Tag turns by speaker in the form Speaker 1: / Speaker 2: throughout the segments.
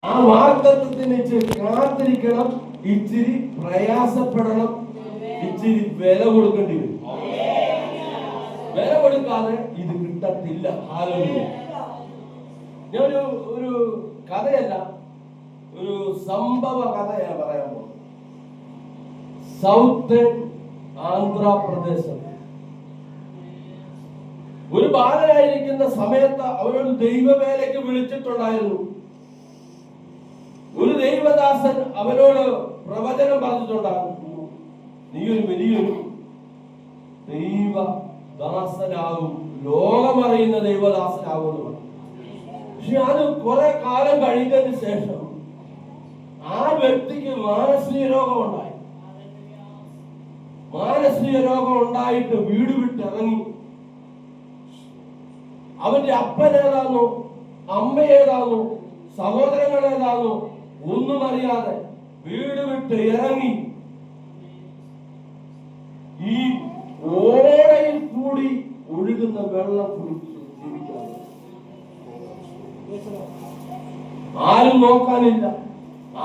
Speaker 1: ആ വാഗ്ദത്തത്തിന് കാത്തിരിക്കണം, ഇച്ചിരി പ്രയാസപ്പെടണം, ഇച്ചിരി വില കൊടുക്കേണ്ടി വരും. വില കൊടുക്കാതെ ഇത് കിട്ടത്തില്ല. ഞാൻ ഒരു കഥയല്ല, ഒരു സംഭവ കഥയാണ് പറയാൻ പോകുന്നത്. സൗത്തേൺ ആന്ധ്രാപ്രദേശ് ഒരു ബാലനായിരിക്കുന്ന സമയത്ത് അവരോട് ദൈവവേലയ്ക്ക് വിളിച്ചിട്ടുണ്ടായിരുന്നു. ഒരു ദൈവദാസൻ അവനോട് പ്രവചനം പറഞ്ഞിട്ടുണ്ടായിരുന്നു, നീ ഒരു വലിയൊരു ദൈവദാസനാകും, ലോകമറിയുന്ന ദൈവദാസനാകും. പക്ഷെ അത് കുറെ കാലം കഴിഞ്ഞതിന് ശേഷം ആ വ്യക്തിക്ക് മാനസിക രോഗം ഉണ്ടായി. മാനസിക രോഗം ഉണ്ടായിട്ട് വീട് വിട്ടിറങ്ങി. അവന്റെ അപ്പൻ ഏതാണോ, അമ്മ ഏതാണോ, സഹോദരങ്ങൾ ഏതാണോ ഒന്നും അറിയാതെ വീട് വിട്ട് ഇറങ്ങി ഈ ഓടയിൽ കൂടി ഒഴുകുന്ന വെള്ളം കുടിച്ച് ജീവിക്കാൻ. ആരും നോക്കാനില്ല.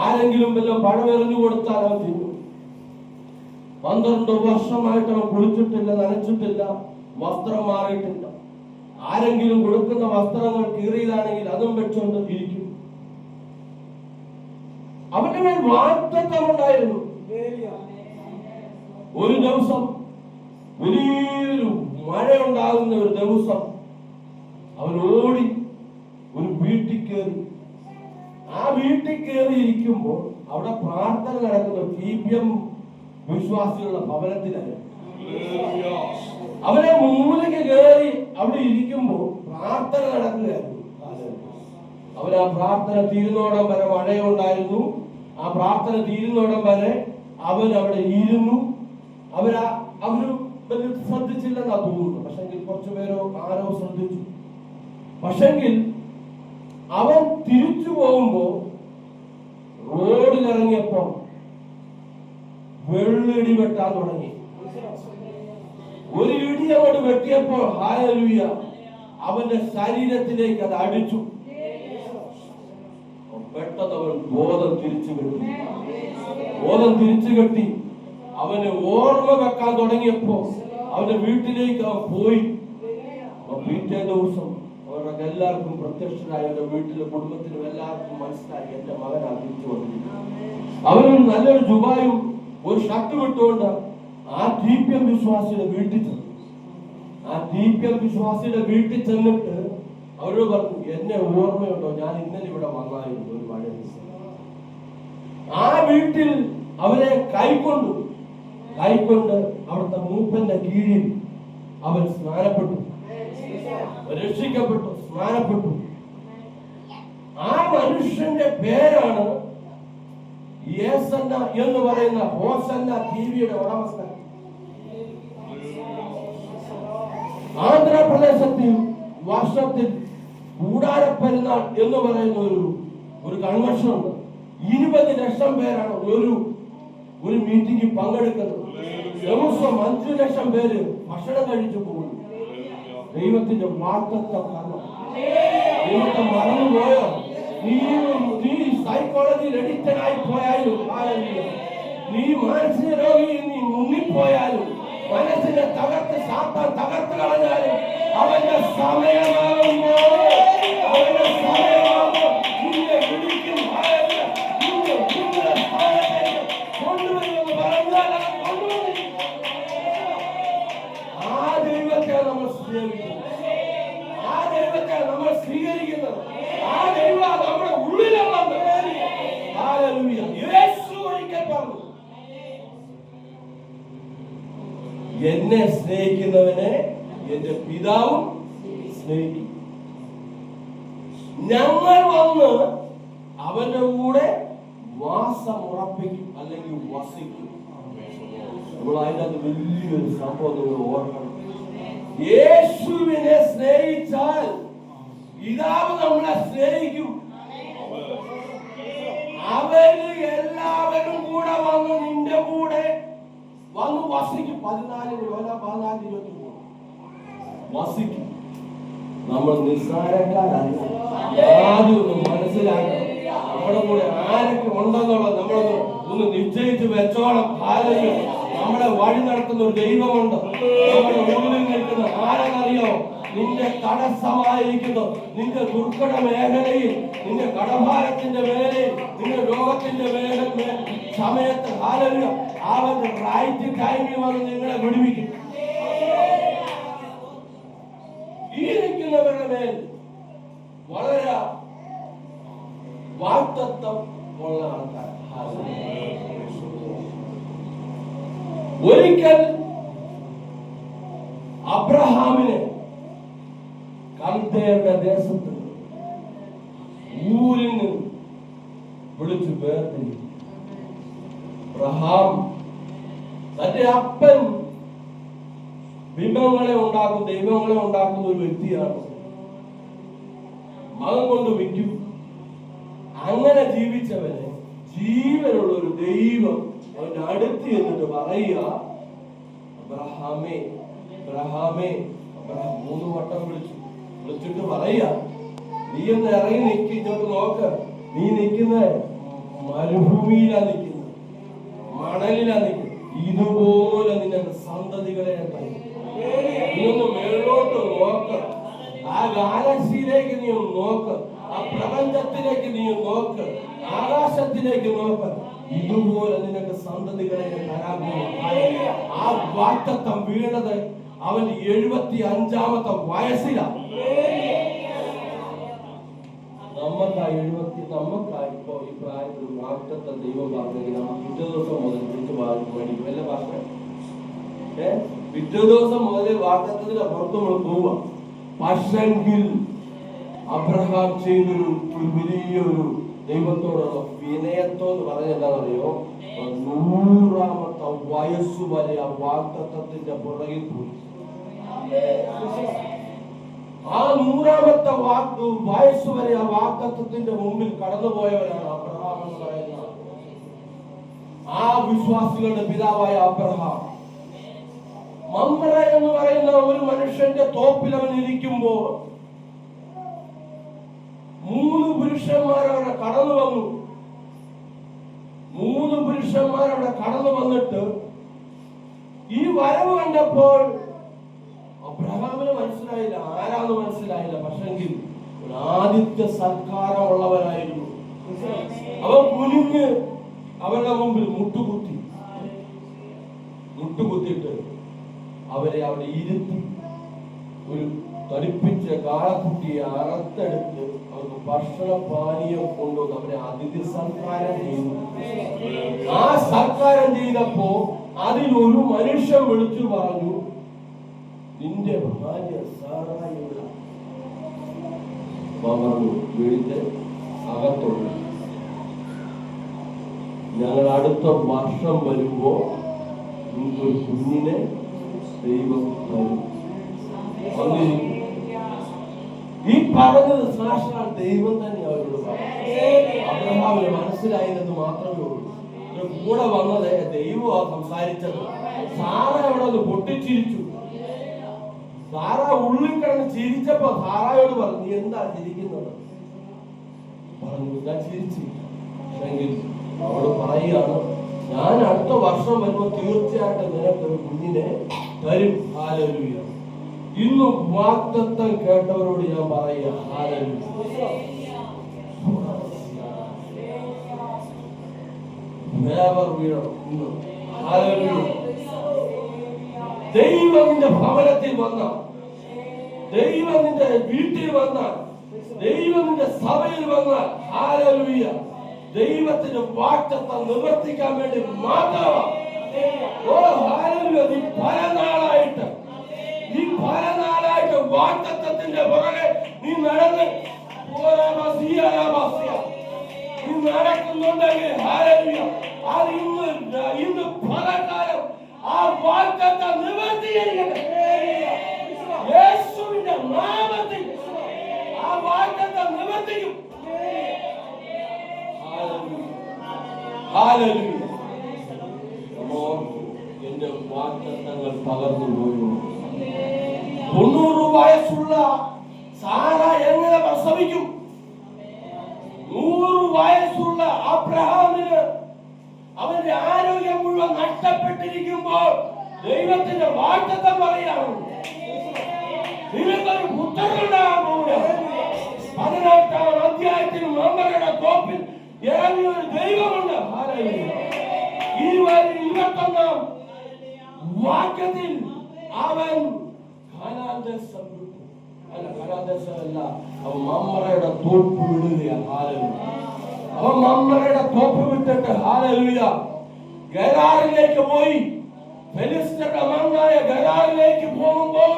Speaker 1: ആരെങ്കിലും വല്ല പഴമെറിഞ്ഞു കൊടുത്താൽ അവൻ തിന്നു. 12 വർഷമായിട്ട് അവൻ കുളിച്ചിട്ടില്ല, നനച്ചിട്ടില്ല, വസ്ത്രം മാറിയിട്ടില്ല. ആരെങ്കിലും കൊടുക്കുന്ന വസ്ത്രങ്ങൾ കീറിയതാണെങ്കിൽ അതും വെച്ചുകൊണ്ട് ഇരിക്കും. അവന്റെ മേൽ വാഗ്ദത്തമുണ്ടായിരുന്നു. ഒരു ദിവസം വലിയൊരു മഴ ഉണ്ടാകുന്ന ഒരു ദിവസം അവൻ ഓടി ഒരു വീട്ടിൽ കയറി. ആ വീട്ടിൽ കയറി ഇരിക്കുമ്പോൾ അവിടെ പ്രാർത്ഥന നടക്കുന്ന TPM വിശ്വാസികളുടെ ഭവനത്തിലായിരുന്നു. അവനെ മൂലയ്ക്ക് കയറി അവിടെ ഇരിക്കുമ്പോൾ പ്രാർത്ഥന നടക്കുകയായിരുന്നു. അവൻ ആ പ്രാർത്ഥന തീരുന്നോടം വരെ മഴയുണ്ടായിരുന്നു. ആ പ്രാർത്ഥന തീരുന്നോടം വരെ അവൻ അവിടെ ഇരുന്നു. അവര് ശ്രദ്ധിച്ചില്ലെന്നാ തോന്നുന്നു. പക്ഷെങ്കിൽ കുറച്ചുപേരോ ആരോ ശ്രദ്ധിച്ചു. പക്ഷെങ്കിൽ അവൻ തിരിച്ചു പോകുമ്പോ റോഡിലിറങ്ങിയപ്പോ വെള്ളിടി വെട്ടാൻ തുടങ്ങി. ഒരു ഇടി അങ്ങോട്ട് വെട്ടിയപ്പോൾ ഹല്ലേലൂയ അവന്റെ ശരീരത്തിലേക്ക് അത് അടിച്ചു. പെട്ടെന്ന് അവൻ ബോധം തിരിച്ചു കെട്ടി അവന് ഓർമ്മ വെക്കാൻ തുടങ്ങിയപ്പോ അവന്റെ വീട്ടിലേക്ക് അവൻ പോയി. പിറ്റേ ദിവസം അവരുടെ എല്ലാവർക്കും പ്രത്യക്ഷനായി. അവരുടെ വീട്ടിലെ കുടുംബത്തിനും എല്ലാവർക്കും മനസ്സിലായി, എന്റെ മകൻ തിരിച്ചു വന്നിരിക്കുന്നു. അവനൊരു നല്ലൊരു ജുബായും ഒരു ഷർട്ട് വിട്ടുകൊണ്ട് ആ TPM വിശ്വാസിയുടെ വീട്ടിൽ ചെന്നു. ആ TPM വിശ്വാസിയുടെ വീട്ടിൽ ചെന്നിട്ട് അവരോട് പറഞ്ഞു, എന്നെ ഓർമ്മയുണ്ടോ, ഞാൻ ഇന്നലെ ഇവിടെ വന്നായിരുന്നു ഒരു മഴ ദിവസം. ആ വീട്ടിൽ അവരെ കൈക്കൊണ്ട് അവിടുത്തെ മൂപ്പന്റെ കീഴിൽ അവൻ സ്നാനപ്പെട്ടു, രക്ഷിക്കപ്പെട്ടു, സ്നാനപ്പെട്ടു. ആ മനുഷ്യന്റെ പേരാണ് യേസന്ന എന്ന് പറയുന്ന ഹോസന്ന TVയുടെ ഉടമസ്ഥൻ. ആന്ധ്രാപ്രദേശത്തിൽ വർഷത്തിൽ കൂടാരപ്പെരുന്നാൾ എന്ന് പറയുന്ന ഒരു കൺവെൻഷൻ ഉണ്ട്. 20 ലക്ഷം പേരാണ് ഒരു മീറ്റിംഗിൽ പങ്കെടുക്കുന്നത്. ദിവസം 5 ലക്ഷം പേര് ഭക്ഷണം കഴിച്ചു പോകുന്നു. ദൈവത്തിന്റെ വാഗ്ദത്തം ദൈവത്തെ മറന്നുപോയോ? നീ സൈക്കോളജിയിൽ എഡിക്റ്റഡ് ആയി പോയാലും, നീ മാനസിക രോഗി, നീ മുങ്ങിപ്പോയാലും, മനസ്സിനെ സാത്താൻ തകർത്ത് കളഞ്ഞാലും അവന്റെ സമയമാകുമ്പോ കൊണ്ടുവരുമെന്ന് പറഞ്ഞാൽ ആ ദൈവത്തെ നമ്മൾ സ്വീകരിക്കുന്നത്, ആ ദൈവത്തെ നമ്മൾ സ്വീകരിക്കുന്നത്, ആ ദൈവം നമ്മുടെ ഉള്ളിലുള്ളത്. യേശു ഒരിക്കൽ പറഞ്ഞു, എന്നെ സ്നേഹിക്കുന്നവനെ എന്റെ പിതാവും സ്നേഹിക്കും. ഞങ്ങൾ വന്ന് അവന്റെ കൂടെ വാസമുറപ്പിക്കും, അല്ലെങ്കിൽ വസിക്കും. നമ്മൾ അതിനകത്ത് വലിയൊരു സംഭവം നമ്മൾ ഓർക്കണം. യേശുവിനെ സ്നേഹിച്ചാൽ പിതാവ് നമ്മളെ സ്നേഹിക്കും. അവര് എല്ലാവരും കൂടെ വന്ന് നിന്റെ കൂടെ വന്ന് വസിക്കും. 14-23 വസിക്കും. നമ്മൾ നിസ്സാരക്കാരല്ല. ആദ്യം ഒന്ന് മനസ്സിലാക്കണം, നമ്മുടെ വഴി നടത്തുന്ന ഒരു ദൈവമുണ്ട്. നമ്മുടെ മുന്നിൽ നിൽക്കുന്ന ആരെന്നറിയോ? നിന്റെ തടസ്സമായിരിക്കുന്നു, നിന്റെ ദുർഘട മേഖലയിൽ, നിന്റെ കടഭാരത്തിന്റെ മേഖലയിൽ, നിന്റെ രോഗത്തിന്റെ സമയത്ത് അവൻ റൈറ്റ് ടൈമിൽ വന്ന് നിങ്ങളെ വിടുവിക്കും. ഈ നിൽക്കുന്നവരുടെ മേൽ വളരെ വാഗ്ദത്തം ഉള്ള ആൾക്കാർ. ഒരിക്കൽ അബ്രഹാമിനെ കൽദയരുടെ ദേശത്ത് ഊരിൽ നിന്ന് വിളിച്ചു വേർതിരിച്ചു. അബ്രഹാം തന്റെ അപ്പൻ ദൈവങ്ങളെ ഉണ്ടാക്കുന്ന ഒരു വ്യക്തിയാണ്. മകൻ കൊണ്ട് വിൽക്കും. അങ്ങനെ ജീവിച്ചവനെ ജീവനുള്ള ഒരു ദൈവം അവന്റെ അടുത്ത് എന്നിട്ട് പറയുക, അബ്രഹാമേ അബ്രഹാമേ. അബ്രഹാം 3 വട്ടം വിളിച്ചിട്ട് പറയുക, നീ ഒന്ന് ഇറങ്ങി നിൽക്കി, ഇങ്ങോട്ട് നോക്ക്. നീ നിൽക്കുന്ന മരുഭൂമിയിലാ നിൽക്കുന്നത്, മണലിലാ നിൽക്കുന്നത്. ഇതുപോലെ നിന്റെ സന്തതികളെ നീ ഒന്ന് മേലോട്ട് നോക്ക്. ആ ഗാലക്സിയിലേക്ക് നീ ഒന്ന് നോക്ക്, ആ പ്രപഞ്ചത്തിലേക്ക് നീ നോക്ക്, ആകാശത്തിലേക്ക് നോക്ക്. ഇതുപോലെ നിനക്ക് സന്തതികളെ തരാൻ പോകുന്നു. ആ വാഗ്ദത്തം വീണത് അവന്റെ 75-ാമത്തെ വയസ്സിലാണ്. നമുക്കായി ഇപ്പോ ഈ പ്രായത്തിൽ വാഗ്ദത്തം ദൈവം പറഞ്ഞെങ്കിൽ നമുക്ക് പിറ്റേ ദിവസം മുതൽ മേടിക്കും. വല്ല ഭാഷ പിറ്റേ ദിവസം മുതൽ വാഗ്ദത്തത്തിന്റെ പുറത്ത് നമ്മൾ പോവുക. പക്ഷെങ്കിൽ അബ്രഹാം ചെയ്തൊരു വലിയൊരു ദൈവത്തോടുള്ള വിനയത്തോ എന്ന് പറഞ്ഞ എന്താണെന്നറിയോ? 100-ാമത്തെ വയസ്സു വരെ ആ വാഗ്ദത്തത്തിന്റെ പുറകിൽ പോയി. ആ 100-ാമത്തെ വയസ്സു വരെ ആ വാഗ്ദത്തത്തിന്റെ മുമ്പിൽ കടന്നുപോയവരാണ് അബ്രഹാം എന്ന് പറയുന്നത്. ആ വിശ്വാസികളുടെ പിതാവായ അബ്രഹാം മമ്ര എന്ന് പറയുന്ന ഒരു മനുഷ്യന്റെ തോപ്പിൽ അവൻ ഇരിക്കുമ്പോ 3 പുരുഷന്മാർ അവിടെ കടന്നു വന്നു. 3 പുരുഷന്മാർ അവിടെ കടന്നു വന്നിട്ട് ഈ വരവ് കണ്ടപ്പോൾ അബ്രഹാമിന് മനസ്സിലായില്ല, ആരാന്ന് മനസ്സിലായില്ല. പക്ഷെങ്കിൽ ഒരു ആദിത്യ സൽക്കാരമുള്ളവരായിരുന്നു. അവൻ കുനിഞ്ഞ് അവരുടെ മുമ്പിൽ മുട്ടുകുത്തിയിട്ട് അവരെ അവിടെ ഇരുത്തി ഒരു തടിപ്പിച്ച കാളക്കുട്ടിയെ അറുത്തെടുത്ത് അവർക്ക് ഭക്ഷണ പാനീയം കൊണ്ടുവന്ന് അവരെ അതിഥി സൽക്കാരം ചെയ്തു. ആ സൽക്കാരം ചെയ്തപ്പോ അതിലൊരു മനുഷ്യൻ വിളിച്ചു പറഞ്ഞു, നിന്റെ ഭാര്യ സാറായിയുള്ള വീടിന്റെ അകത്തുള്ള ഞങ്ങൾ അടുത്ത വർഷം വരുമ്പോ നിങ്ങൾക്കൊരു കുഞ്ഞിനെ ദൈവം തരും. ഈ പറഞ്ഞത് സാക്ഷാൽ ദൈവം തന്നെ അവരോട് പറഞ്ഞു. അബ്രഹാമിന് മനസ്സിലായില്ലെന്ന് മാത്രമേ ഉള്ളൂ. കൂടെ വന്നത് ദൈവമാണ് സംസാരിച്ചത്. സാറ അവിടെ ഒന്ന് പൊട്ടിച്ചിരിച്ചു. സാറ ഉള്ളിൽ കിടന്ന് ചിരിച്ചപ്പോ സാറായോട് പറഞ്ഞു, നീ എന്താ ചിരിക്കുന്നത്? പറഞ്ഞു, ഞാൻ ചിരിച്ചു. പക്ഷെങ്കിൽ അവള് പറയുകയാണ്, ഞാൻ അടുത്ത വർഷം വരുമ്പോ തീർച്ചയായിട്ടും നിനക്കൊരു കുഞ്ഞിനെ തരും. ഹല്ലേലൂയ. ഇന്ന് വാഗ്ദത്തം കേട്ടവരോട് ഞാൻ പറയാ, ഹല്ലേലൂയ. ദൈവം നിന്റെ ഭവനത്തിൽ വന്ന, ദൈവം നിന്റെ വീട്ടിൽ വന്ന, ദൈവം നിന്റെ സഭയിൽ വന്ന, ഹല്ലേലൂയ, ദൈവത്തിന്റെ വാഗ്ദത്തം നിവർത്തിക്കാൻ വേണ്ടി മാത്രമാണ്. ഓ ഹല്ലേലൂയ. നീ പല നാളായിട്ട് വാഗ്ദത്തത്തിന്റെ പുറകെ നീ നടന്ന് നീ നടക്കുന്നുണ്ടെങ്കിൽ ഹല്ലേലൂയ, അത് ഇന്ന് പലകാലം ആ വാഗ്ദത്തം നിവർത്തിയിരിക്കട്ടെ. യേശുവിന്റെ നാമത്തിൽ ആ വാഗ്ദത്തം നിവർത്തിക്കും. ഹല്ലേലൂയ. എന്റെ വാഗ്ദത്തങ്ങൾ തകർന്നു പോയോ? 90 വയസ്സുള്ള സാറ എങ്ങനെ പ്രസവിക്കും? 100 വയസ്സുള്ള അബ്രഹാമിന് അവന്റെ ആരോഗ്യം മുഴുവൻ നഷ്ടപ്പെട്ടിരിക്കുമ്പോൾ ദൈവത്തിന്റെ വാഗ്ദത്തം പറയാണ്. നിങ്ങൾക്കൊരു പുത്രനുണ്ടാകാൻ പോവുകയാണ്. 18-ാം അധ്യായത്തിൽ മമ്മയുടെ തോപ്പിൽ ഇറങ്ങിയ ഒരു ദൈവമുണ്ട്. ഈ 21-ാം വാക്യത്തിൽ അവൻ കാനാൻ ദേശം വിട്ടു. കാനാൻ ദേശമല്ല, അവൻ മമ്മയുടെ തോപ്പ് വിടുകയാണ്. അവൻ മമ്മയുടെ തോപ്പ് വിട്ടിട്ട് ഹല്ലേലൂയ ഗരാറിലേക്ക് പോയി. ഫെലിസ്ത്യരുടെ മണ്ണായ ഗരാറിലേക്ക് പോകുമ്പോൾ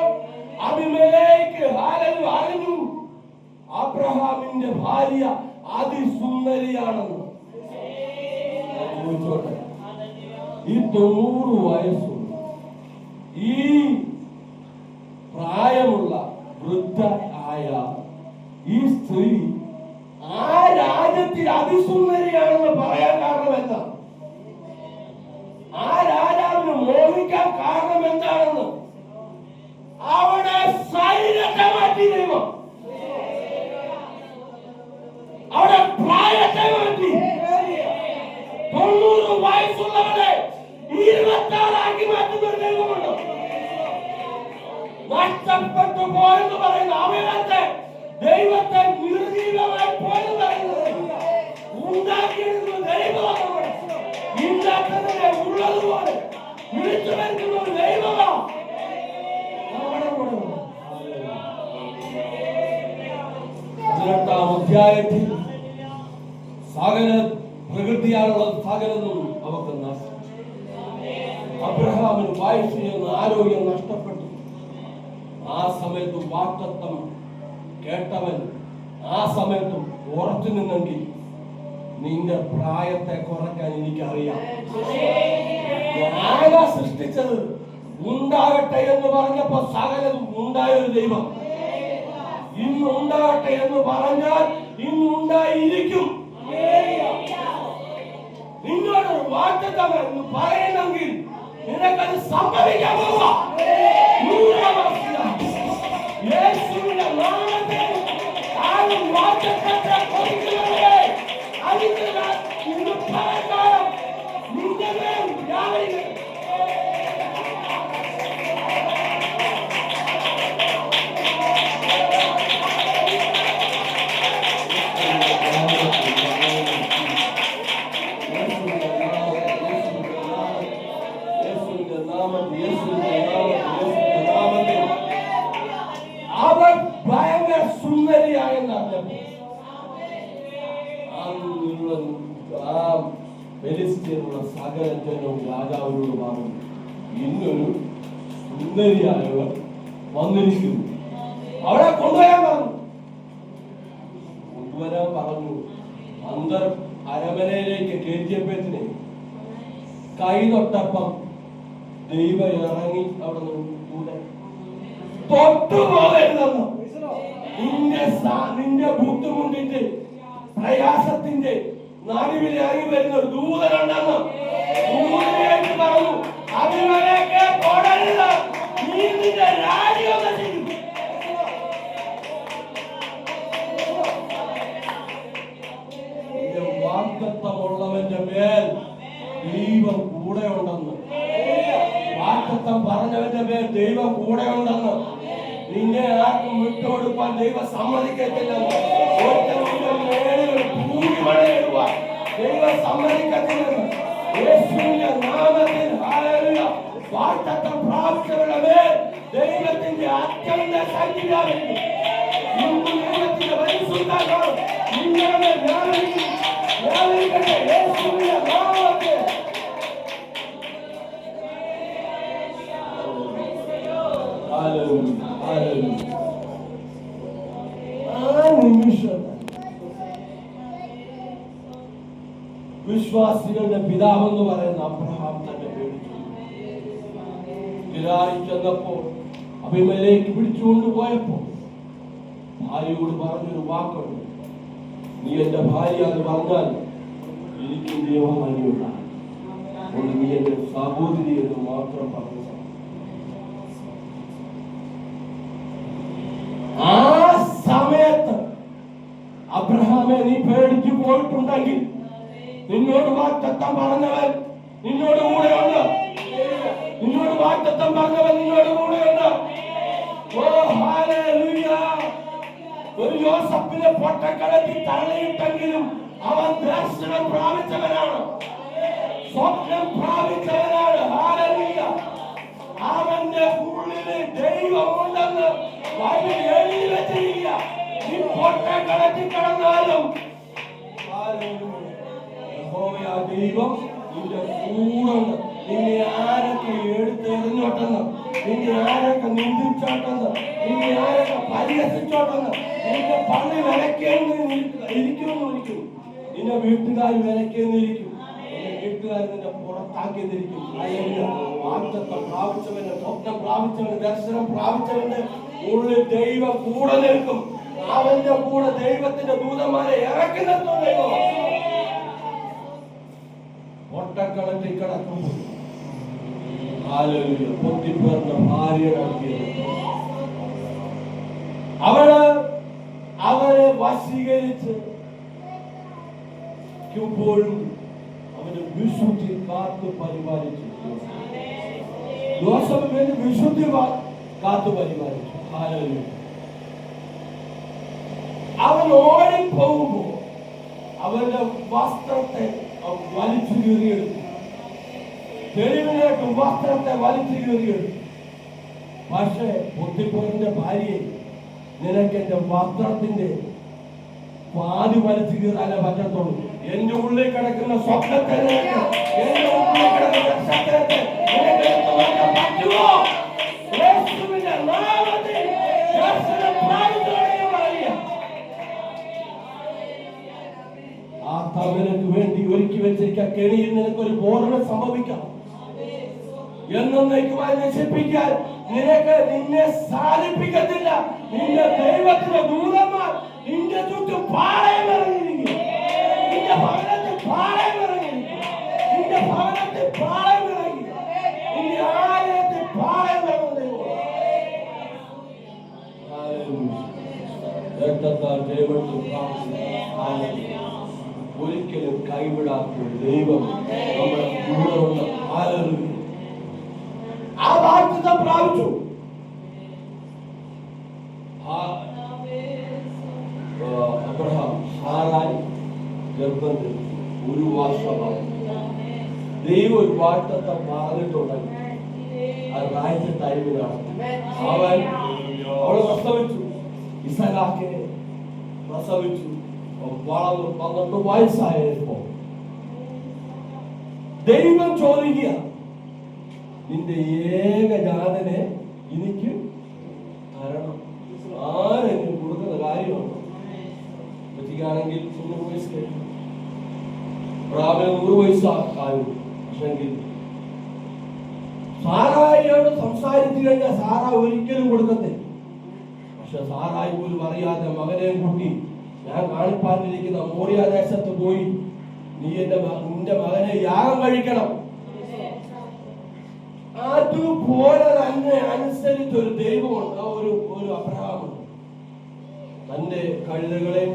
Speaker 1: അബീമേലെക്ക് ഹല്ലേലൂയ അറിഞ്ഞു അബ്രഹാമിന്റെ ഭാര്യ അതിസുന്ദരിയാണെന്ന്. ഈ 90 വയസ്സുള്ള ഈ പ്രായമുള്ള വൃദ്ധ ആയ ഈ സ്ത്രീ ആ രാജ്യത്തിൽ അതിസുന്ദരിയാണെന്ന് പറയാൻ കാരണം എന്താ? ആ രാജാവിന് മോഹിക്കാൻ കാരണം എന്താണെന്ന് അവിടെ ശരീരത്തെ മാറ്റി ദൈവം, അവിടെ പ്രായത്തെ മാറ്റി. 90 വയസ്സുള്ളവരെ 26 ആക്കി മാറ്റുന്ന ഒരു ദൈവമുണ്ട്. നഷ്ടപ്പെട്ടു പോയെന്ന് പറയുന്ന അവരത്തെ ദൈവത്തെ നിർജീവമായി പോയെന്ന് പറയുന്നത് ഉണ്ടാക്കിയെടുക്കുന്ന ദൈവമാണ്. ഇല്ലാത്തതിനെ ഉള്ളതുപോലെ വിളിച്ചു വരുന്ന ഒരു ദൈവമാണ്. 18-ാം അധ്യായത്തിൽ സകല പ്രകൃതിയാലുള്ള സകലതും അവർക്ക് നഷ്ടപ്പെട്ടു. അബ്രഹാമിന് വയസ്സിന് ആരോഗ്യം നഷ്ടപ്പെട്ടു. ആ സമയത്ത് വാഗ്ദത്തം കേട്ടവൻ ആ സമയത്ത് ഉറച്ചു നിന്നെങ്കിൽ നിന്റെ പ്രായത്തെ കുറയ്ക്കാൻ എനിക്കറിയാം. ഞാനാ സൃഷ്ടിച്ചത് ഉണ്ടാകട്ടെ എന്ന് പറഞ്ഞപ്പോ സകലതും ഉണ്ടായ ഒരു ദൈവം ഇന്ന് ഉണ്ടാകട്ടെ എന്ന് പറഞ്ഞാൽ ഇന്ന് ഉണ്ടായിരിക്കും. നിന്നോടൊരു വാഗ്ദത്തം എന്ന് പറയണമെങ്കിൽ നിനക്കത് സംഭവിക്കാൻ പോവാ. യേശുവിന്റെ നാമത്തിൽ ആരും വാഗ്ദത്തത്തെ കൊടുക്കുന്നവരെ അതിനാൽ ഇന്ന് പരകാലം നിന്റെ മേൽ വ്യാപരിക്കും. അവൻ ഭയങ്കര സുന്ദരിയായെന്നറിഞ്ഞപ്പോൾ ആ ഫെലിസ്ത്യനുള്ള സകല ജനവും രാജാവിനോട് പറഞ്ഞു, ഇന്നൊരു സുന്ദരിയായവർ വന്നിരിക്കുന്നു, അവളെ കൊണ്ടുവരാൻ പറഞ്ഞു. അരമനയിലേക്ക് കയറ്റിയപ്പത്തിന് കൈ തൊട്ടപ്പം ദൈവം ഇറങ്ങി അവിടെ കൂടെ തൊട്ടുപോകരുതെന്ന്. നിന്റെ ബുദ്ധിമുട്ടിന്റെ പ്രയാസത്തിന്റെ നടുവിൽ ഇറങ്ങി വരുന്ന ഒരു ദൂതനുണ്ടെന്ന് ദൂതനായിട്ട് പറഞ്ഞു. അതിലേക്ക് തൊടരുത്, നീ നിന്റെ രാജ്യം നശിക്കും. വാഗ്ദത്തമുള്ളവന്റെ മേൽ ദൈവം കൂടെ ഉണ്ടെന്ന്, വാഗ്ദത്തം പറഞ്ഞവന്റെ മേൽ ദൈവം കൂടെ ഉണ്ടെന്ന്, നിന്നെ ആർക്കും വിട്ടുകൊടുക്കാൻ ദൈവം സമ്മതിക്കത്തില്ലെന്ന്, ദൈവം സമ്മതിക്കത്തില്ലെന്ന്. യേശുവിന്റെ നാമത്തിൽ ഹല്ലേലൂയ. വാഗ്ദത്തം പ്രാപിച്ചവരുടെ മേൽ ദൈവത്തിന്റെ അത്യന്ത ശക്തി വ്യാപരിക്കും. ദൈവത്തിന്റെ പരിശുദ്ധാത്മാവ് നിങ്ങളുടെ വ്യാപരിക്കും. വ്യാപരിക്കട്ടെ യേശുവിന്റെ നാമത്തിൽ. Hallelujah, hallelujah. ആ നിമിഷം വിശ്വാസികളുടെ പിതാവെന്ന് പറയുന്ന അബ്രഹാം തന്നെ പേടിച്ചു. ഗെരാറിൽ ചെന്നപ്പോൾ അബീമേലെക്ക് പിടിച്ചുകൊണ്ട് പോയപ്പോൾ ഭാര്യയോട് പറഞ്ഞൊരു വാക്കുണ്ട്, നീ എന്റെ ഭാര്യ എന്ന് പറഞ്ഞാൽ എനിക്ക് ദൈവമാനിയുണ്ടാകും, അതുകൊണ്ട് നീ എന്റെ സഹോദരി എന്ന് മാത്രം പറഞ്ഞു. ആ സമയത്ത് അബ്രഹാമെ നീ പേടിച്ചു പോയിട്ടുണ്ടെങ്കിൽ നിന്നോട് വാഗ്ദത്തം പറഞ്ഞവൻ നിന്നോട് കൂടെയുണ്ട്. നിന്നോട് വാഗ്ദത്തം പറഞ്ഞവൻ നിന്നോട് കൂടെയുണ്ട്. ഓ ഹല്ലേലൂയ. ഒരു യോസേഫിനെ പൊട്ടക്കടത്തിൽ തള്ളിയിട്ടെങ്കിലും അവൻ ദർശനം പ്രാപിച്ചവനാണ്, സ്വപ്നം പ്രാപിച്ചവനാണ്. ഹല്ലേലൂയ. അവന്റെ ഉള്ളില് ദൈവമുണ്ടെന്ന് ബൈബിൾ എഴുതി വെച്ചിരിക്കുക. ഈ പൊട്ടക്കടത്തിൽ കിടന്നാലും യഹോവയാ ദൈവം നിന്റെ കൂടെ. നിന്നെ ആരൊക്കെ എടുത്തെറിഞ്ഞോട്ടെന്ന്, നിന്നെ ആരൊക്കെ നിന്ദിച്ചോട്ടെന്ന്, നിന്നെ ആരൊക്കെ പരിഹസിച്ചോട്ടെന്ന്, നിന്റെ പള്ളി വിലക്കെന്നിരിക്കും, നിന്നെ വീട്ടുകാർ വിലക്കെന്നിരിക്കും, നിന്റെ വീട്ടുകാർ നിന്നെ പുറത്താക്കിയെന്നിരിക്കും. വാഗ്ദത്തം പ്രാപിച്ചവന്, സ്വപ്നം പ്രാപിച്ചവന്, ദർശനം പ്രാപിച്ചവന്റെ ഉള്ളിൽ ദൈവം കൂടെ നിൽക്കും. അവന്റെ കൂടെ ദൈവത്തിന്റെ ദൂതന്മാരെ ഇറക്കി നിർത്തും. ദൈവം ഒട്ടക്കളത്തിൽ കിടക്കുമ്പോൾ പൊത്തിപ്പേറിന്റെ ഭാര്യ അവരെ വശീകരിച്ച് അവന്റെ വിശുദ്ധി കാത്തു പരിപാലിച്ചു. യോസേഫിന്റെ വിശുദ്ധി കാത്തു പരിപാലിച്ചു. അവൻ ഓടിപ്പോകുമ്പോ അവന്റെ വസ്ത്രത്തെ വലിച്ചു കീറിയെടുത്തു. തെരുവിലേക്ക് വസ്ത്രത്തെ വലിച്ചു കീറിയെടുത്തു. പക്ഷേ പൊത്തിപ്പോറിന്റെ ഭാര്യയെ, നിനക്ക് എന്റെ വസ്ത്രത്തിന്റെ പാതി വലിച്ചു കീറാനേ പറ്റത്തുള്ളൂ. എന്റെ ഉള്ളിൽ കിടക്കുന്ന സ്വപ്നത്തെ, എന്റെ ഉള്ളിൽ കിടക്കുന്ന സത്യത്തെ പറ്റുമോ? യേശുവിന്റെ നാമത്തിൽ ദർശനം പ്രാപിച്ചവനെയും അറിയാം. ആ തവനക്ക് വേണ്ടി ഒരുക്കി വെച്ചിരിക്കുക കെണിയിൽ നിനക്കൊരു ബോധന സംഭവിക്കാം. എന്നേക്കുമായി നശിപ്പിക്കാൻ നിന്നെ സാധിപ്പിക്കത്തില്ല. നിന്റെ ദൈവത്തിന്റെ ദൂതന്മാർ നിന്റെ ചുറ്റും പാളയം ഇറങ്ങിയിരിക്കും. നിന്റെ ഭവനത്തിൽ പാളയം ഇറങ്ങിയിരിക്കും. നിന്റെ ഭവനത്തിൽ പാളയം ഇറങ്ങി, നിന്റെ ആലയത്തിൽ പാളയം ഇറങ്ങുന്നു. ഒരിക്കലും കൈവിടാത്ത ദൈവം നമ്മുടെ കൂടെ ഉണ്ട്. ആ വാഗ്ദത്തം പ്രാപിച്ചു. അബ്രഹാം സാറായി ഗർഭം ധരിച്ചു. ഒരു വർഷമായി ദൈവം ഒരു വാഗ്ദത്തം പറഞ്ഞിട്ടുണ്ടെങ്കിൽ അത് റൈറ്റ് ടൈമിലാണ്. അവളെ പ്രസവിച്ചു, ഇസഹാക്കിനെ പ്രസവിച്ചു. വളർന്നു 12 വയസ്സായപ്പോ ദൈവം ചോദിക്കുക, നിന്റെ ഏകജാതനെ എനിക്ക് തരണം. ആരെങ്കിലും കൊടുക്കുന്ന കാര്യമാണ്. പറ്റിക്കാണെങ്കിൽ 100 വയസ്സ് കഴിഞ്ഞു, 100 വയസ്സായും. പക്ഷെങ്കിൽ സാറായിയോട് സംസാരിച്ചു കഴിഞ്ഞാൽ സാറാ ഒരിക്കലും കൊടുക്കത്തില്ല. പക്ഷെ സാറായി പോലും അറിയാതെ മകനെ കൂട്ടി, ഞാൻ കാണിപ്പാനിരിക്കുന്ന മോറിയ ദേശത്ത് പോയി നീ നിന്റെ മകനെ യാഗം കഴിക്കണം. അതുപോലെ തന്നെ അനുസരിച്ച് ഒരു ദൈവമുണ്ട്, ഒരു അബ്രഹാമുണ്ട്. തന്റെ കഴുതകളെയും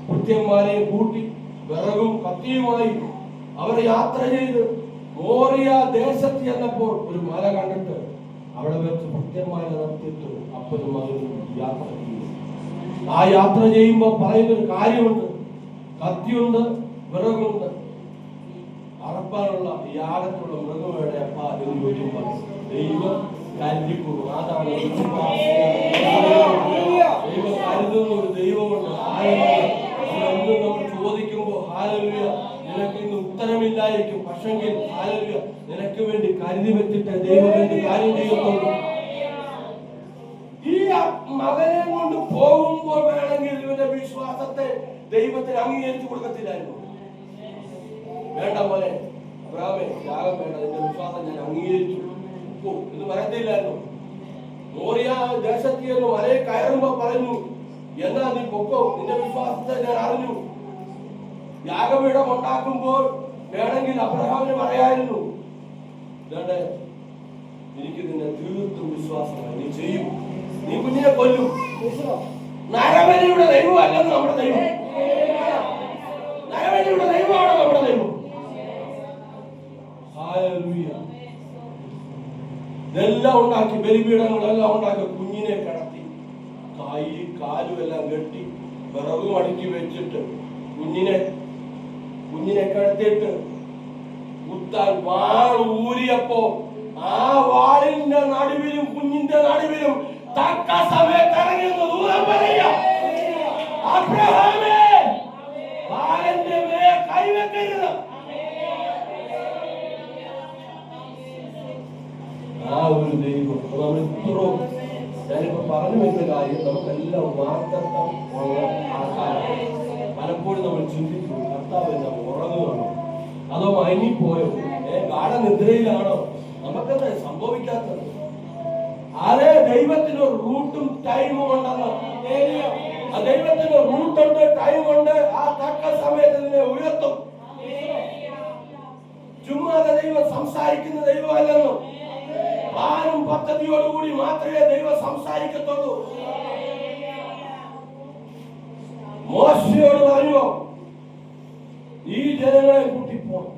Speaker 1: കൃത്യന്മാരെയും കൂട്ടി വിറകും കത്തിയുമായി അവർ യാത്ര ചെയ്ത് മോറിയ ദേശത്ത് ചെന്നപ്പോൾ ഒരു മല കണ്ടിട്ട് അവിടെ വെച്ച് കൃത്യന്മാരെ നിർത്തിയിട്ട് അപ്പനും മകനും യാത്ര ചെയ്തു. ആ യാത്ര ചെയ്യുമ്പോൾ പറയുന്നൊരു കാര്യമുണ്ട്, കത്തിയുണ്ട്, വിറകുണ്ട്. അറപ്പാനുള്ള യാഗത്തിലുള്ള മൃഗങ്ങളുടെ അപ്പ എന്ന് ചോദിക്കുമ്പോൾ ദൈവം കരുതിക്കൊള്ളു. അതാണ് ദൈവം കരുതുന്ന ഒരു ദൈവമുണ്ട്. എന്നും നമ്മൾ ചോദിക്കുമ്പോൾ ഹല്ലേലൂയ നിനക്ക് ഇന്ന് ഉത്തരമില്ലായിരിക്കും. പക്ഷെങ്കിൽ ഹല്ലേലൂയ നിനക്ക് വേണ്ടി കരുതി വെച്ചിട്ട് ദൈവം വേണ്ടി കാര്യം ചെയ്യത്തുള്ളൂ. ഈ മകനെ കൊണ്ട് പോകുമ്പോൾ വേണമെങ്കിൽ ഇവന്റെ വിശ്വാസത്തെ ദൈവത്തിന് അംഗീകരിച്ചു കൊടുക്കത്തില്ലായിരുന്നു. വേണ്ട പോലെ അബ്രഹാമേ, ത്യാഗം വേണ്ട, നിന്റെ വിശ്വാസം ഞാൻ അംഗീകരിച്ചു എന്ന് പറയത്തില്ലായിരുന്നു. മോറിയ ദേശത്തിയെന്ന് മലയെ കയറുമ്പോ പറഞ്ഞു, എന്നാ നീ പൊക്കോ, നിന്റെ വിശ്വാസത്തെ ഞാൻ അറിഞ്ഞു. യാഗപീഠം ഉണ്ടാക്കുമ്പോൾ വേണമെങ്കിൽ അബ്രഹാമിന് പറയായിരുന്നു, എനിക്ക് നിന്നെ തീർത്തും വിശ്വാസമായി, നീ ചെയ്യും, നീ കുഞ്ഞിനെ കൊല്ലും. നരബലിയുടെ ദൈവമല്ലെന്ന് നമ്മുടെ ദൈവം, നരബലിയുടെ ദൈവമാണ് നമ്മുടെ ദൈവം. ഇതെല്ലാം ഉണ്ടാക്കി, ബലിപീഠങ്ങളെല്ലാം ഉണ്ടാക്കി കുഞ്ഞിനെ കിടത്തി, കാലും എല്ലാം കെട്ടി വിറകും അടുക്കി വെച്ചിട്ട് കുഞ്ഞിനെ കിടത്തിയിട്ട് കുത്താൻ വാൾ ഊരിയപ്പോ ആ വാളിന്റെ നടുവിലും കുഞ്ഞിന്റെ നടുവിലും തക്ക സമയത്ത് ഇറങ്ങുന്ന ദൂരം പറയാ, അബ്രഹാമേ വാളിന്റെ മേൽ കൈവെക്കരുത്. ആ ഒരു ദൈവം നമ്മൾ ഇത്രയും, ഞാനിപ്പോ പറഞ്ഞു വെച്ച കാര്യം നമുക്കെല്ലാം വാർത്തത്വം ഉള്ള ആൾക്കാരാണ്. പലപ്പോഴും നമ്മൾ ചിന്തിച്ചു, കർത്താവ് നമ്മൾ ഉറങ്ങുകയാണോ അതോ മയങ്ങിപ്പോയോ, ഗാഠനിദ്രയിലാണോ, നമുക്കെന്താ സംഭവിക്കാത്തത്? അതേ ദൈവത്തിന് റൂട്ടും ടൈമും ഉണ്ടെന്ന്, ദൈവത്തിന് റൂട്ടുണ്ട്, ടൈമുണ്ട്. ആ തക്ക സമയത്ത് ഇതിനെ ഉയർത്തും. ചുമ്മാതെ ദൈവം സംസാരിക്കുന്ന ദൈവമല്ലെന്നും പ്ലാനും പദ്ധതിയോടുകൂടി മാത്രമേ ദൈവം സംസാരിക്കത്തുള്ളൂ. മോശയോട് പറഞ്ഞോ, ഈ ജനങ്ങളെ കൂട്ടിപ്പോണം.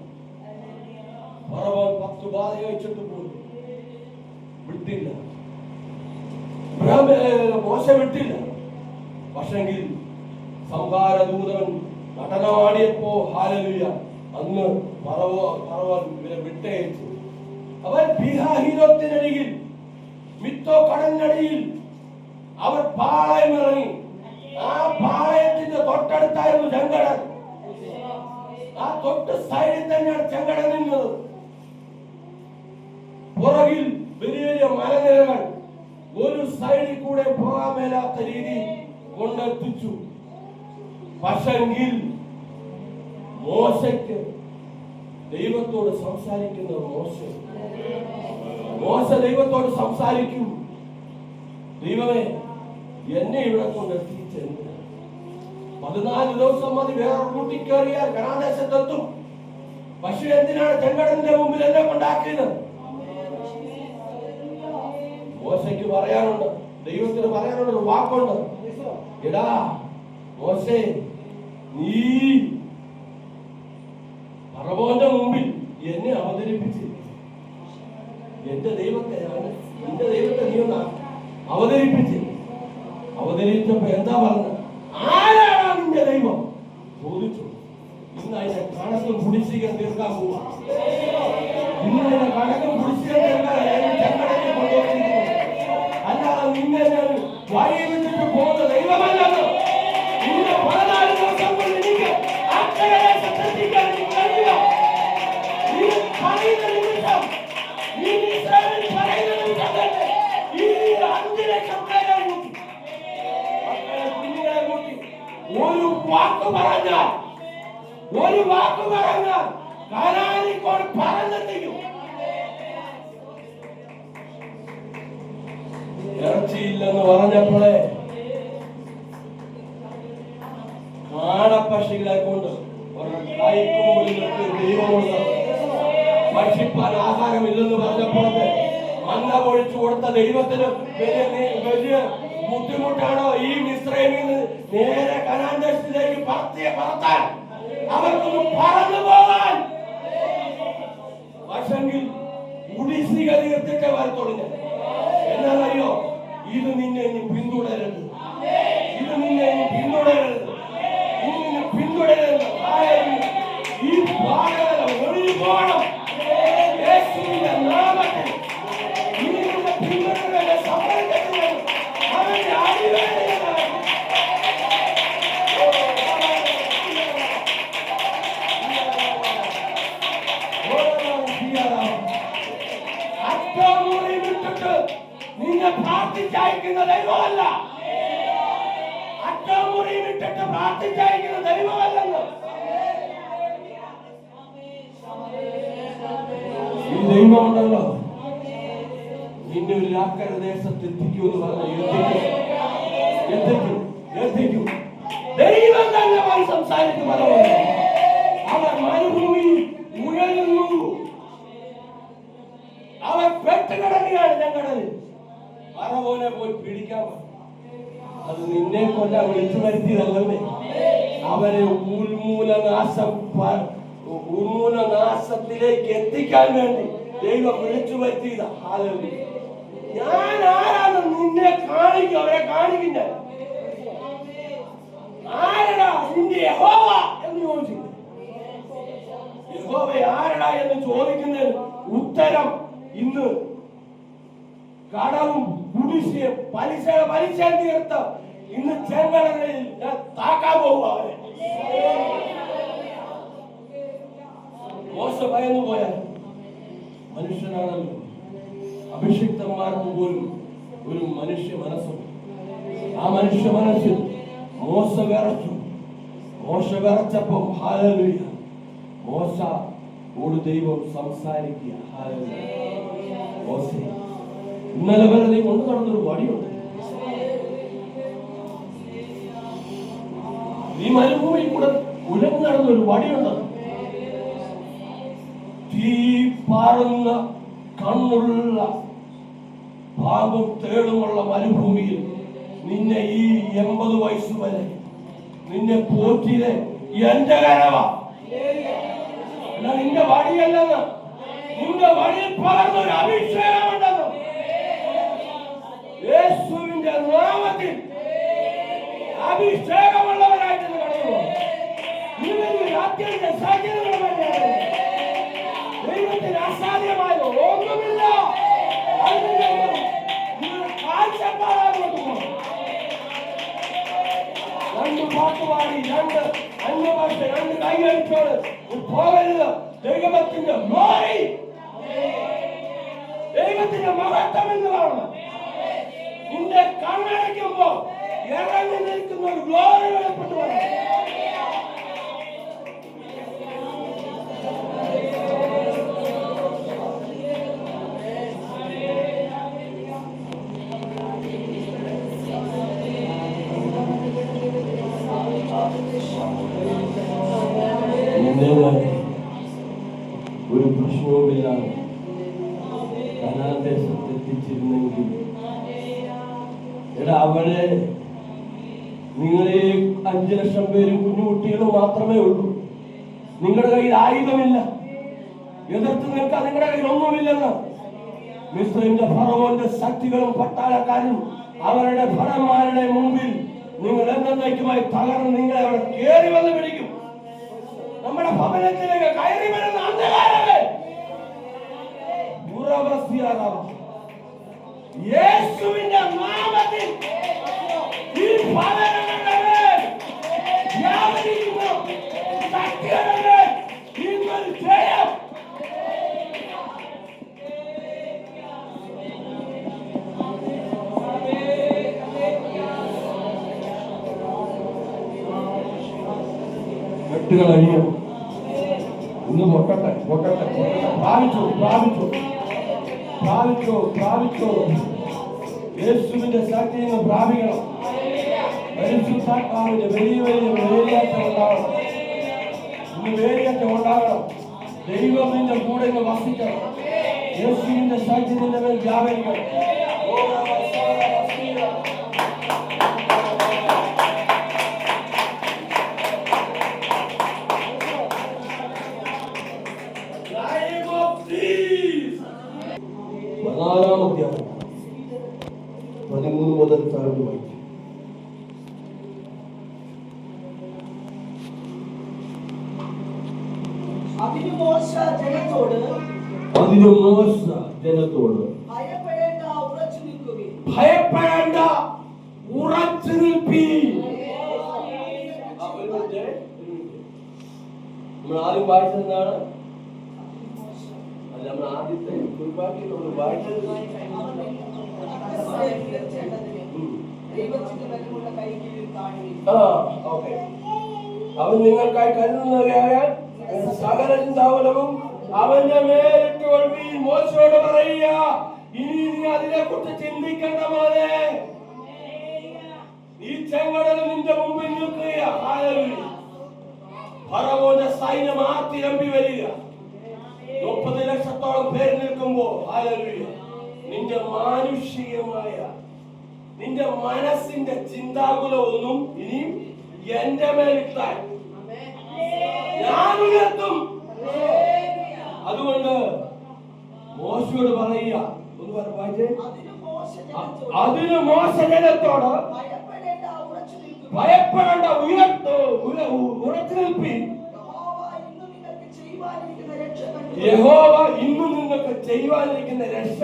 Speaker 1: ഫറവോൻ 10 ബാധ വെച്ചിട്ട് പോയി, വിട്ടില്ല. മോശ വിട്ടില്ല. പക്ഷെങ്കിൽ സംഹാരദൂതൻ നടനമാടിയപ്പോ ഹല്ലേലൂയ, അന്ന് ഫറവോൻ ഇവരെ വിട്ടയച്ചു. അവർ പിഹാഹിരോത്തിനരികിൽ, മിത്തോ കടലിനടിയിൽ അവർ പാളയം ഇറങ്ങി. ആ പാളയത്തിന്റെ തൊട്ടടുത്തായിരുന്നു ചെങ്കടൽ. ആ തൊട്ട് സൈഡിൽ തന്നെയാണ് ചെങ്കടൽ നിന്നത്. പുറകിൽ വലിയ വലിയ മലനിരകൾ, ഒരു സൈഡിൽ കൂടെ പോകാൻ മേലാത്ത രീതിയിൽ കൊണ്ടെത്തിച്ചു. പക്ഷെങ്കിൽ മോശയ്ക്ക് ദൈവത്തോട് സംസാരിക്കുന്ന മോശ ദൈവത്തോട് സംസാരിക്കും, ദൈവമേ എന്നെ ഇവിടെ കൊണ്ടെത്തിച്ചെന്ന്. 14 ദിവസം മതി, വേറെ കൂട്ടി കയറിയാൽ കനാദേശത്തെത്തും. പക്ഷെ എന്തിനാണ് ചെങ്കടലിന്റെ മുമ്പിൽ എന്നെ കൊണ്ടാക്കിയത്? മോശയ്ക്ക് പറയാനുണ്ട്, ദൈവത്തിന് പറയാനുള്ള ഒരു വാക്കുണ്ട്. എടാ മോശേ, നീ ഫറവോന്റെ മുമ്പിൽ എന്നെ അവതരിപ്പിച്ച് നിന്റെ ദൈവത്തെ നീ ഒന്ന് അവതരിച്ചപ്പോ എന്താ പറഞ്ഞത്? ആരാണ് നിന്റെ ദൈവം ചോദിച്ചു. ഇന്ന് അതിന്റെ കണക്കും കുടിശ്ശിക തീർക്കാൻ പോവാ. ഇന്ന് അതിന്റെ കണക്കും കുടിശ്ശിക തീർക്കാൻ ചെങ്കടലിൽ കൊണ്ടുവന്നിരിക്കുന്നു. അല്ലാതെ നിന്നെ ഞാൻ വഴി വിട്ടിട്ട് പോകുന്ന ദൈവമല്ലെന്ന്. ഇന്ന് 14 ദിവസം കൊണ്ട് എനിക്ക് അക്ഷരദേശത്തെത്തിക്കാൻ കഴിയില്ല. നീ പറയുന്ന നിമിഷം, നീ ഇസ്രായേൽ പറയുന്ന നിമിഷം തന്നെ ഈ 5 ലക്ഷം പേരെ കൂട്ടി, കുഞ്ഞുങ്ങളെ കൂട്ടി ഒരു വാക്ക് പറഞ്ഞാൽ കാനാനിക്കോട് പറഞ്ഞെത്തിക്കും. ഇറച്ചിയില്ലെന്ന് പറഞ്ഞപ്പോഴേ കാടപ്പക്ഷികളെ കൊണ്ട് ദൈവമുണ്ട്. ഭക്ഷിപ്പാൻ ആഹാരമില്ലെന്ന് പറഞ്ഞപ്പോഴത്തെ മന്ന പൊഴിച്ചു കൊടുത്ത ദൈവത്തിന് വലിയ ബുദ്ധിമുട്ടാണോ ഈ മിസ്രൈമിൽ നിന്ന് നേരെ കനാൻ ദേശത്തിലേക്ക് പറത്താൻ, അവർക്കൊന്ന് പറന്നു പോകാൻ? പക്ഷെങ്കിൽ കുടിശ്ശിക തീർത്തിട്ടേ വരത്തുള്ളൂ. എന്നാലറിയോ, ഇത് നിന്നെ ഇനി പിന്തുടരരുത്, ഇത് നിന്നെ ഇനി പിന്തുടരരുത്, ഇനി പിന്തുടരരുത്. ഈ പാടല ഒഴിഞ്ഞു പോകണം. യേശുവിന്റെ നാമത്തിൽ ഇനി നിന്റെ പിന്തുടരരുത്. സമ്മതിക്കരുത്. അവന്റെ അടിവേദനയാണ്. അറ്റമുറി വിട്ടിട്ട് നിന്നെ പ്രാർത്ഥിച്ചയക്കുന്ന ദൈവമല്ല. അറ്റമുറി വിട്ടിട്ട് പ്രാർത്ഥിച്ചയക്കുന്ന ദൈവമല്ലെന്ന്. ഈ ദൈവമുണ്ടല്ലോ, നിന്നെ ഒരു അക്കര ദേശത്ത് എത്തിക്കുമെന്ന് പറഞ്ഞ എത്തിക്കും. ദൈവം തന്നെ വഴി സംസാരിക്കും. അവർ മരുഭൂമി ഉയരുന്നു, അവർ പെട്ടുകിടക്കുകയാണ് ചെങ്കടലിൽ. ഫറവോനെ പോയി പിടിക്കാൻ, അത് നിന്നെ കൊല്ലാൻ വിളിച്ചു വരുത്തിയതല്ലേ. അവരെ ഉന്മൂലനാശത്തിലേക്ക് എത്തിക്കാൻ വേണ്ടി ദൈവം വിളിച്ചു വരുത്തിയതാ. ഹല്ലേലൂയ. ഞാൻ ആരാണ് നിന്നെ കാണിക്കും, അവരെ കാണിക്കുന്ന ആരടാ നിന്റെ യഹോവ എന്ന് ചോദിച്ചു. യഹോവ ആരടാ എന്ന് ചോദിക്കുന്നതിന് ഉത്തരം ഇന്ന് കടവും കുടിശ്ശിയും പലിശ തീർത്ത് ഇന്ന് ചെങ്കടലിൽ ഞാൻ താക്കാൻ പോകുക. അവരെ മോശ ഭയന്നു പോയാൽ മനുഷ്യനാണല്ലോ, അഭിഷിക്തന്മാർക്ക് പോലും ഒരു മനുഷ്യ മനസ്സുണ്ട്. ആ മനുഷ്യ മനസ്സിൽ മോശ വിറച്ചു. മോശ വിറച്ചപ്പോ ഹല്ലേലൂയ മോശയോട് ദൈവം സംസാരിക്കുക. ഹല്ലേലൂയ. മോശേ, ഇന്നലെ വരെ നീ കൊണ്ടു നടന്നൊരു വടിയുണ്ട്. നീ മരുഭൂമിയിൽ കൂടെ ഉലഞ്ഞു നടന്നൊരു വടിയുണ്ട്. തീ പാറുന്ന കണ്ണുള്ള പാമ്പും തേളുമുള്ള മരുഭൂമിയിൽ നിന്നെ ഈ 80 വയസ്സ് വരെ നിന്നെ പോറ്റിയത് എന്റെ കരവാ. നിന്റെ വടിയല്ലെന്ന്, നിന്റെ വടിയിൽ പകർന്നൊരു അഭിഷേകമുണ്ടെന്ന് യേശുവിന്റെ നാമത്തിൽ അഭിഷേകമുള്ളവരായിട്ട് കടന്നു. അത്യന്ത സാധ്യതകളുടെ ദൈവത്തിന് അസാധ്യമായത് ഒന്നുമില്ല. രണ്ട് പാട്ടുപാടി, രണ്ട് അന്യഭാഷ, രണ്ട് കൈയടിച്ചോട് പോകരുത്. ദൈവത്തിന്റെ ഗ്ലോറി, ദൈവത്തിന്റെ മഹത്വം എന്ന് കാണണം. നിന്റെ കണ്ണടയ്ക്കുമ്പോ ഇറങ്ങി നിൽക്കുന്ന ഒരു ഗ്ലോറി വെളിപ്പെട്ടു വരണം. ഒരു പ്രശ്നവുമില്ലാതെ കനാൻ ദേശത്ത് എത്തിച്ചിരുന്നെങ്കിൽ അവിടെ നിങ്ങളെ 5 ലക്ഷം പേരും കുഞ്ഞുകുട്ടികളും മാത്രമേ ഉള്ളൂ. നിങ്ങളുടെ കയ്യിൽ ആയുധമില്ല, എതിർത്ത് നിൽക്കാൻ നിങ്ങളുടെ കയ്യിൽ ഒന്നുമില്ലെന്ന് മിസ്രൈമിന്റെ ഫറവോന്റെ ശക്തികളും പട്ടാളക്കാരും അവരുടെ ഭടന്മാരുടെ മുമ്പിൽ നിങ്ങൾ എന്നേക്കുമായി തകർന്ന് നിങ്ങളെ അവിടെ കയറി വന്ന് പിടിക്കും. നമ്മുടെ ഭവനത്തിലേക്ക് കയറി വരുന്ന അന്ധകാരമേ, യേശുവിന്റെ നാമത്തിൽ ഈ ഭവനങ്ങളുടെ മേൽ വ്യാപരിക്കുന്ന ശക്തിയുടെ മേൽ ഇന്നൊരു ജയം. കെട്ടുകൾ അഴിയും. ഇന്ന് പൊട്ടട്ടെ പൊട്ടട്ടെ പൊട്ടട്ടെ. പ്രാപിച്ചു പ്രാപിച്ചു പ്രാപിച്ചു പ്രാപിച്ചു. യേശുവിന്റെ ശക്തി ഇന്ന് പ്രാപിക്കണം. പരിശുദ്ധാത്മാവിന്റെ വലിയ വലിയ വേലിയേറ്റം ഉണ്ടാകണം. ഇന്ന് വേലിയേറ്റം ഉണ്ടാകണം. ദൈവം നിന്റെ കൂടെ ഇന്ന് വസിക്കണം. യേശുവിന്റെ ശക്തി നിന്റെ മേൽ വ്യാപരിക്കണം. പതിനാലാമത്തെ 13 മുതൽ താഴോട്ട് വായിക്കും.
Speaker 2: അതിന് മോശ ജനത്തോട് ഭയപ്പെടേണ്ട, ഉറച്ചു നിൽക്കുവിൻ.
Speaker 1: ഭയപ്പെടേണ്ട, ഉറച്ചു നിൽപ്പീൻ. നമ്മൾ ആദ്യം വായിച്ചതാണ്. അല്ല, നമ്മൾ ആദ്യത്തെ കുർബാനയിൽ നമ്മൾ വായിച്ചത് അവൻ നിങ്ങൾക്കായി കരുതുന്നവരായാൽ സകല ചിന്താവനവും അവന്റെ മേലിട്ട് കൊള്ളുവീൻ. മോശയോട് പറയുക, ഇനി നീ അതിനെ കുറിച്ച് ചിന്തിക്കേണ്ട പോലെ ഈ ചെങ്കടൽ നിന്റെ മുമ്പിൽ നിൽക്കുക. ഫറവോന്റെ സൈന്യം ആർത്തിരമ്പി വരിക. 30 ലക്ഷത്തോളം പേര് നിൽക്കുമ്പോൾ നിന്റെ മാനുഷികമായ നിന്റെ മനസ്സിന്റെ ചിന്താകുലമൊന്നും ഇനി എന്റെ മേലിട്ടാൽ ഞാൻ ഉയർത്തും. അതുകൊണ്ട് മോശയോട് പറയുക, ഒന്ന് വായിച്ചേ.
Speaker 2: അതിന് മോശ ജനത്തോട്
Speaker 1: അതിന് മോശ ജനത്തോട്
Speaker 2: ഭയപ്പെടേണ്ട, ഉറച്ചു നിൽക്കുവിൻ.
Speaker 1: ഭയപ്പെടേണ്ട, ഉറച്ചു നിൽപ്പീൻ.
Speaker 2: യഹോവ ഇന്ന് നിങ്ങൾക്ക് ചെയ്യുവാനിരിക്കുന്ന രക്ഷ
Speaker 1: യഹോവ ഇന്ന് നിങ്ങൾക്ക് ചെയ്യുവാനിരിക്കുന്ന രക്ഷ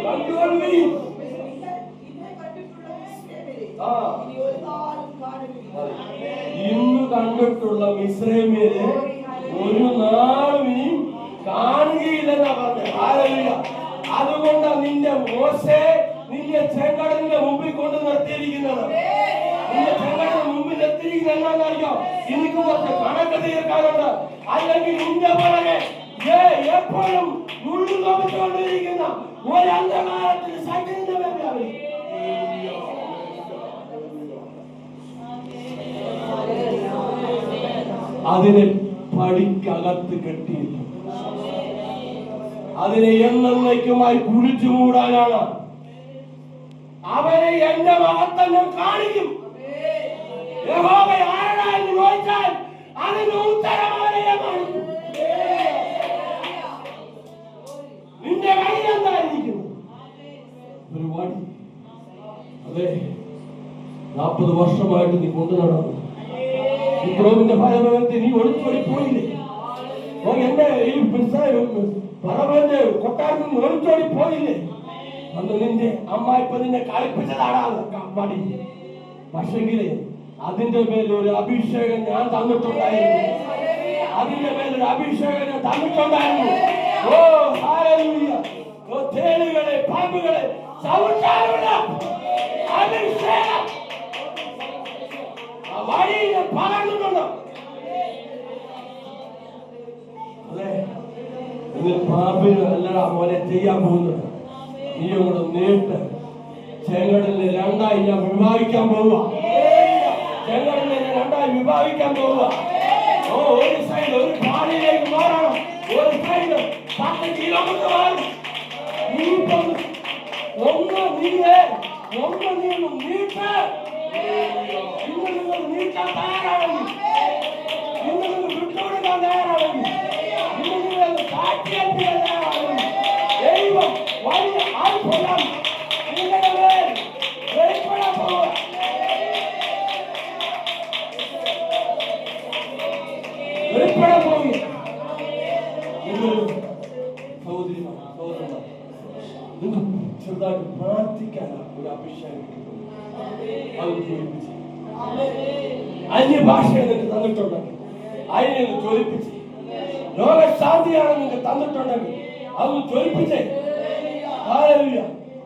Speaker 1: കണ്ടുകൊള്ളുവീൻ.
Speaker 2: ഇന്ന് കണ്ടിട്ടുള്ള മിസ്രയീമ്യരെ
Speaker 1: ആ.
Speaker 2: ഇനി ഒരു നാളും കാണുകയില്ല.
Speaker 1: ഇന്ന് കണ്ടിട്ടുള്ള മിസ്രയീമ്യരെ ഒരു നാളും ഇനി കാണുകയില്ലെന്നാ പറഞ്ഞത്. ഹല്ലേലൂയ. അതുകൊണ്ട് നിന്റെ മോശെ നിന്നെ ചെങ്കടലിന്റെ മുമ്പിൽ കൊണ്ട് നിർത്തിയിരിക്കുന്നത്. നിന്റെ ചെങ്കടലിന്റെ മുമ്പിൽ നിർത്തിയിരിക്കുന്നത് എന്താണെന്നറിയോ? എനിക്ക് കുറച്ച് കണക്ക് തീർക്കാനുണ്ട്. അല്ലെങ്കിൽ നിന്റെ പുറകെ എപ്പോഴും ഉള്ളു നോക്കിക്കൊണ്ടിരിക്കുന്ന ഒരു അന്ധകാരത്തിന് സൈന്യത്തിന്റെ മേലെ അതിനെ പടിക്കകത്ത് കെട്ടിയില്ല. അതിനെ എന്നേക്കുമായി കുഴിച്ചു മൂടാനാണ്. അവനെ എന്റെ മഹത്വം കാണിക്കും. യഹോവ ആരാ എന്ന് ചോദിച്ചാൽ അതിന് ഉത്തരം അവനെ കാണിക്കും. നിന്റെ കയ്യിൽ എന്തായിരിക്കും? ഒരു വടി. അതെ, 40 വർഷമായിട്ട് നീ കൊണ്ടു നടന്നു. ഇബ്രോവിന്റെ ഫലഭവനത്തിൽ നീ ഒളിച്ചോടി പോയില്ലേ? എന്റെ ഈ ഫലഭവന്റെ കൊട്ടാരത്തിൽ നിന്ന് ഒളിച്ചോടി പോയില്ലേ? അന്ന് നിന്റെ അമ്മ ഇപ്പൊ നിന്നെ കളിപ്പിച്ചതാടാ വടി. പക്ഷെങ്കില് അതിന്റെ മേലൊരു അഭിഷേകം ഞാൻ തന്നിട്ടുണ്ടായിരുന്നു. അതിന്റെ മേലൊരു അഭിഷേകം ഞാൻ തന്നിട്ടുണ്ടായിരുന്നു. ഓ ഹല്ലേലൂയ. ഓ തേളുകളെ പാമ്പുകളെ ചവിട്ടാനുള്ള അഭിഷേകം ആ വടിയിൽ പകർന്നിട്ടുണ്ട്. അതെ, നിങ്ങൾ പാമ്പിന് അല്ലടാ മോനെ ചെയ്യാൻ പോകുന്നത്. നീ ഇവിടെ നേരിട്ട് ചെങ്കടലിനെ രണ്ടായി ഞാൻ വിഭാഗിക്കാൻ പോവുക. ചെങ്കടലിനെ രണ്ടായി വിഭാഗിക്കാൻ പോവുക. ഓ, ഒരു സൈഡ് ഒരു പാടിയിലേക്ക് മാറണം, ഒരു സൈഡ് 10 കിലോമീറ്റർ മാറും. നീ ഒന്ന് നീട്ട്. ഇന്ന് നിങ്ങൾ നീട്ടാൻ തയ്യാറാണെങ്കിൽ, ഇന്ന് നിങ്ങൾ വിട്ടുകൊടുക്കാൻ തയ്യാറാണെങ്കിൽ, ഇന്ന് നിങ്ങൾ കാറ്റിയേൽപ്പിക്കാൻ തയ്യാറാണെങ്കിൽ ദൈവം വലിയ അത്ഭുതം നിങ്ങളുടെ മേൽ വെളിപ്പെടാൻ പോവുക. വെളിപ്പെടാൻ പോവുക. നിങ്ങൾ സഹോദരന്മാർ നിങ്ങൾ ചെറുതായിട്ട് പ്രാർത്ഥിക്കാനാണ് ഒരു അഭിഷേകം കിട്ടുന്നത്. അത് ജ്വലിപ്പിച്ച് അന്യഭാഷയെ നിങ്ങൾക്ക് തന്നിട്ടുണ്ടെങ്കിൽ അതിനെ ജ്വലിപ്പിച്ച്, രോഗശാന്തിയാണ് നിങ്ങൾക്ക് തന്നിട്ടുണ്ടെങ്കിൽ അത് ജ്വലിപ്പിച്ചേ. ഹല്ലേലൂയ.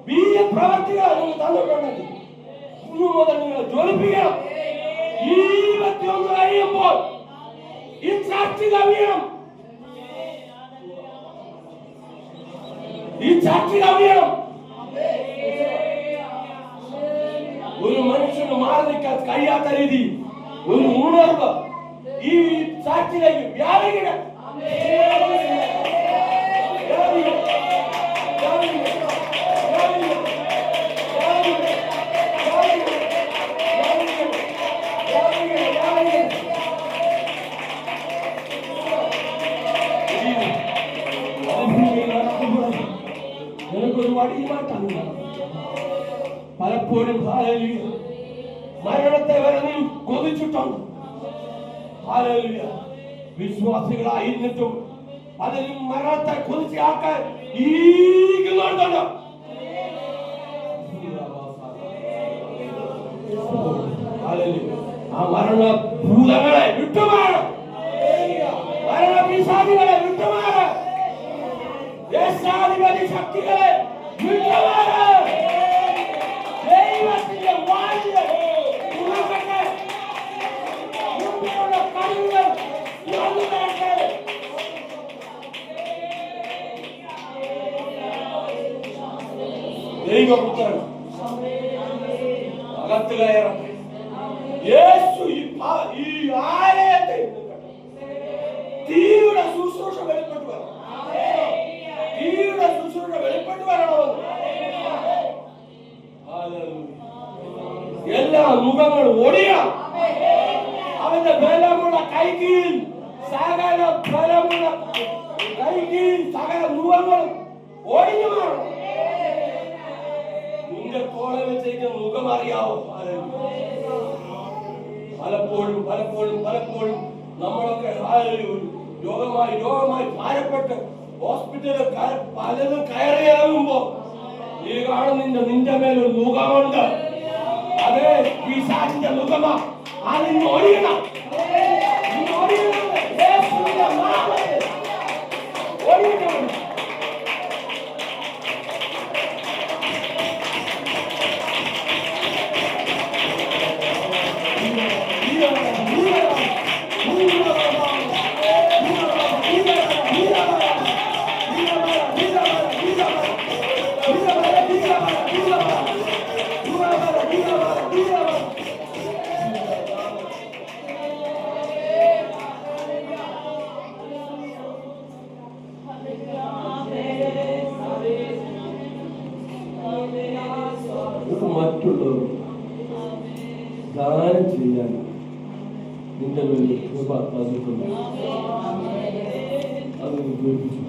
Speaker 1: വീര്യ പ്രവർത്തികളാണ് നിങ്ങൾ തന്നിട്ടുണ്ടെങ്കിൽ ഇന്നു മുതൽ നിങ്ങൾ ജ്വലിപ്പിക്കണം. 21 കഴിയുമ്പോൾ ഈ ചർച്ച കവിയണം. ഈ ചർച്ച കവിയണം. ഒരു മനുഷ്യന് മാറി നിൽക്കാൻ കഴിയാത്ത രീതി ഒരു ഉണർവ് ഈ സാക്ഷിയിലേക്ക് വ്യാപിക്കണം. നിനക്കൊരു വടിയുമായിട്ടാണ് പലപ്പോഴും ഹല്ലേലൂയ മരണത്തെ വരെ നീ കൊതിച്ചിട്ടുണ്ട്. ഹല്ലേലൂയ. വിശ്വാസികളായിരുന്നിട്ടും പലരും മരണത്തെ കൊതിച്ച് ആക്കാൻ ഈകുന്നുണ്ടല്ലോ. ഹല്ലേലൂയ. ആ മരണ ഭൂതങ്ങളെ വിട്ടുമാറും, മരണ പിശാചുകളെ വിട്ടുമാറും, ദേശാധിപതി ശക്തികളെ വിട്ടുമാറും. ദൈവത്തിന്റെ വാഴ്ച ഉണർത്തട്ടെ. മുമ്പിലുള്ള കണ്ണുകൾ തുറന്നുതരട്ടെ. ദൈവപുത്രൻ അകത്ത് കയറട്ടെ. യേശു ഈ ആലയത്തിൽ തീയുടെ ശുശ്രൂഷ വെളിപ്പെട്ടു വരണം. തീയുടെ ശുശ്രൂഷ വെളിപ്പെട്ടു വരണമെന്ന് എല്ലാ മുഖങ്ങളും ഒടിയണം. അവന്റെ ബലമുള്ള കൈകീഴിൽ സകല ബലമുള്ള കൈകീഴിൽ സകല മുഖങ്ങളും ഒഴിഞ്ഞു മാറും. നിന്റെ തോളെ വെച്ചേക്കുന്ന മുഖം അറിയാവോ? പലപ്പോഴും പലപ്പോഴും പലപ്പോഴും നമ്മളൊക്കെ രോഗമായി ഭാരപ്പെട്ട് ഹോസ്പിറ്റലിൽ പലതും കയറി ഇറങ്ങുമ്പോ നീ കാണുന്നില്ല നിന്റെ മേലൊരു മുഖമുണ്ട്. അതേ പിശാചിന്റെ മുഖമാ. അതിന് ഒഴിയണം. മറ്റുള്ളവർ ദാനം ചെയ്യാൻ നിന്റെ മേൽ കൃപ തന്നിട്ടുണ്ട്. അത് ഉപയോഗിച്ചു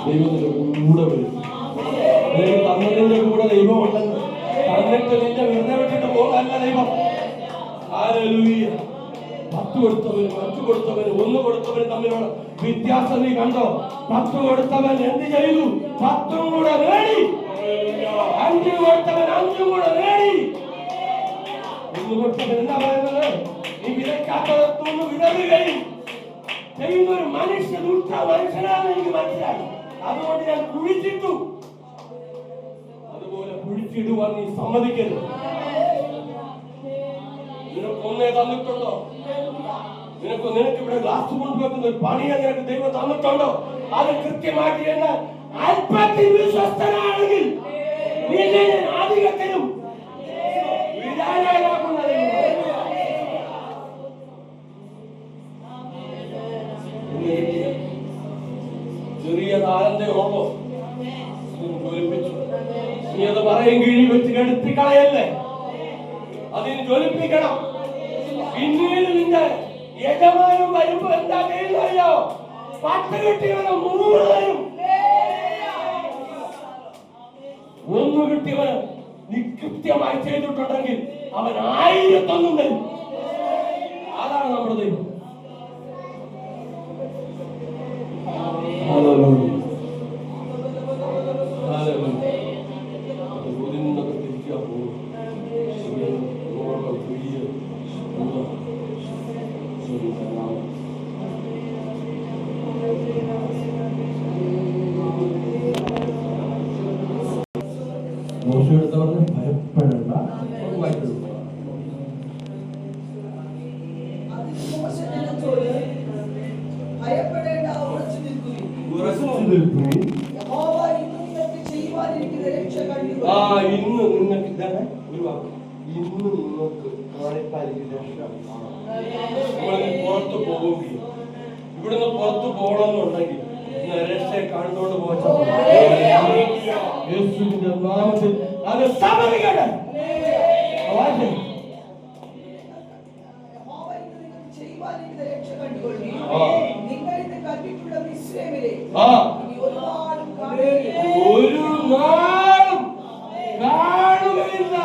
Speaker 1: ദൈവത്തിന്റെ കൂടെ വരും. തന്നതിന്റെ കൂടെ ദൈവം ഉണ്ടെന്ന് തന്നിട്ട് നിന്റെ വെറുതെ വിട്ടിട്ട് പോകല്ല ദൈവം. ഹല്ലേലൂയ. 10 കൊടുത്തവന് 5 കൊടുത്തവന് 1 കൊടുത്തവന് തമ്മിലുള്ള വ്യത്യാസം നീ കണ്ടോ? 10 കൊടുത്തവൻ എന്ത് ചെയ്തു? 10 കൂടെ നേടി. 5 കൊടുത്തവൻ 5 കൂടെ നേടി. 1 കൊടുത്തവൻ എന്താ പറയുന്നത്? നീ വിതയ്ക്കാത്തതൊന്ന് വിതറുകയും ചെയ്യുന്ന ഒരു മനുഷ്യ ദുഷ്ട മനുഷ്യനാണെന്ന് എനിക്ക് മനസ്സിലായി. അതുകൊണ്ട് ഞാൻ കുഴിച്ചിട്ടു. അതുപോലെ കുഴിച്ചിടുവാൻ നീ സമ്മതിക്കരുത്. നിനക്കൊന്നേ തന്നിട്ടുണ്ടോ? നിനക്ക് ഇവിടെ ഗ്ലാസ് കൊണ്ടുവെക്കുന്ന ഒരു പണിയെ നിനക്ക് ദൈവം തന്നിട്ടുണ്ടോ? അത് കൃത്യമായിട്ട് എന്ന് അല്പത്തിൽ വിശ്വസ്തനാണെങ്കിൽ നിന്നെ ഞാൻ അധികത്തിനും വിധാനാകുന്ന ചെറിയ താരന്റെ ഓർമ്മ ജ്വലിപ്പിച്ചു. നീ അത് പറയും കീഴി വെച്ച് കെടുത്തി കളയല്ലേ. അതിന് ജ്വലിപ്പിക്കണം. പിന്നീട് നിന്റെ യജമാനം വരുമ്പോ എന്താ ചെയ്യുന്നറിയോ? 10 കിട്ടിയവന് 3 തരും. 1 കിട്ടിയവന് നീ കൃത്യമായി ചെയ്തിട്ടുണ്ടെങ്കിൽ അവൻ 1001 തരും. അതാണ് നമ്മുടെ ദൈവം. മോശമെടുത്തവർക്ക് ഭയപ്പെടേണ്ട.
Speaker 2: ഭയപ്പെടേണ്ട, ഉറച്ചു നിൽക്കുവിൻ. യഹോവ ഇന്ന് നിങ്ങൾക്ക് ചെയ്യുവാനിരിക്കുന്ന രക്ഷ കണ്ടു.
Speaker 1: ഇന്ന് നിങ്ങൾക്ക് ഇതാണ് ഒരു വാക്ക്. ഇന്ന് നിങ്ങൾക്ക് കാണിപ്പായിരിക്കും രക്ഷ. നമ്മളിന്ന് പുറത്തു പോകുകയും ഇവിടുന്ന് പുറത്തു പോകണമെന്നുണ്ടെങ്കിൽ രക്ഷയെ കണ്ടുകൊണ്ട് പോകാൻ യേശുവിന്റെ നാമത്തിൽ അത് സമ്മതിക്കട്ടെ. ഒരു നാളും കാണുകയില്ല.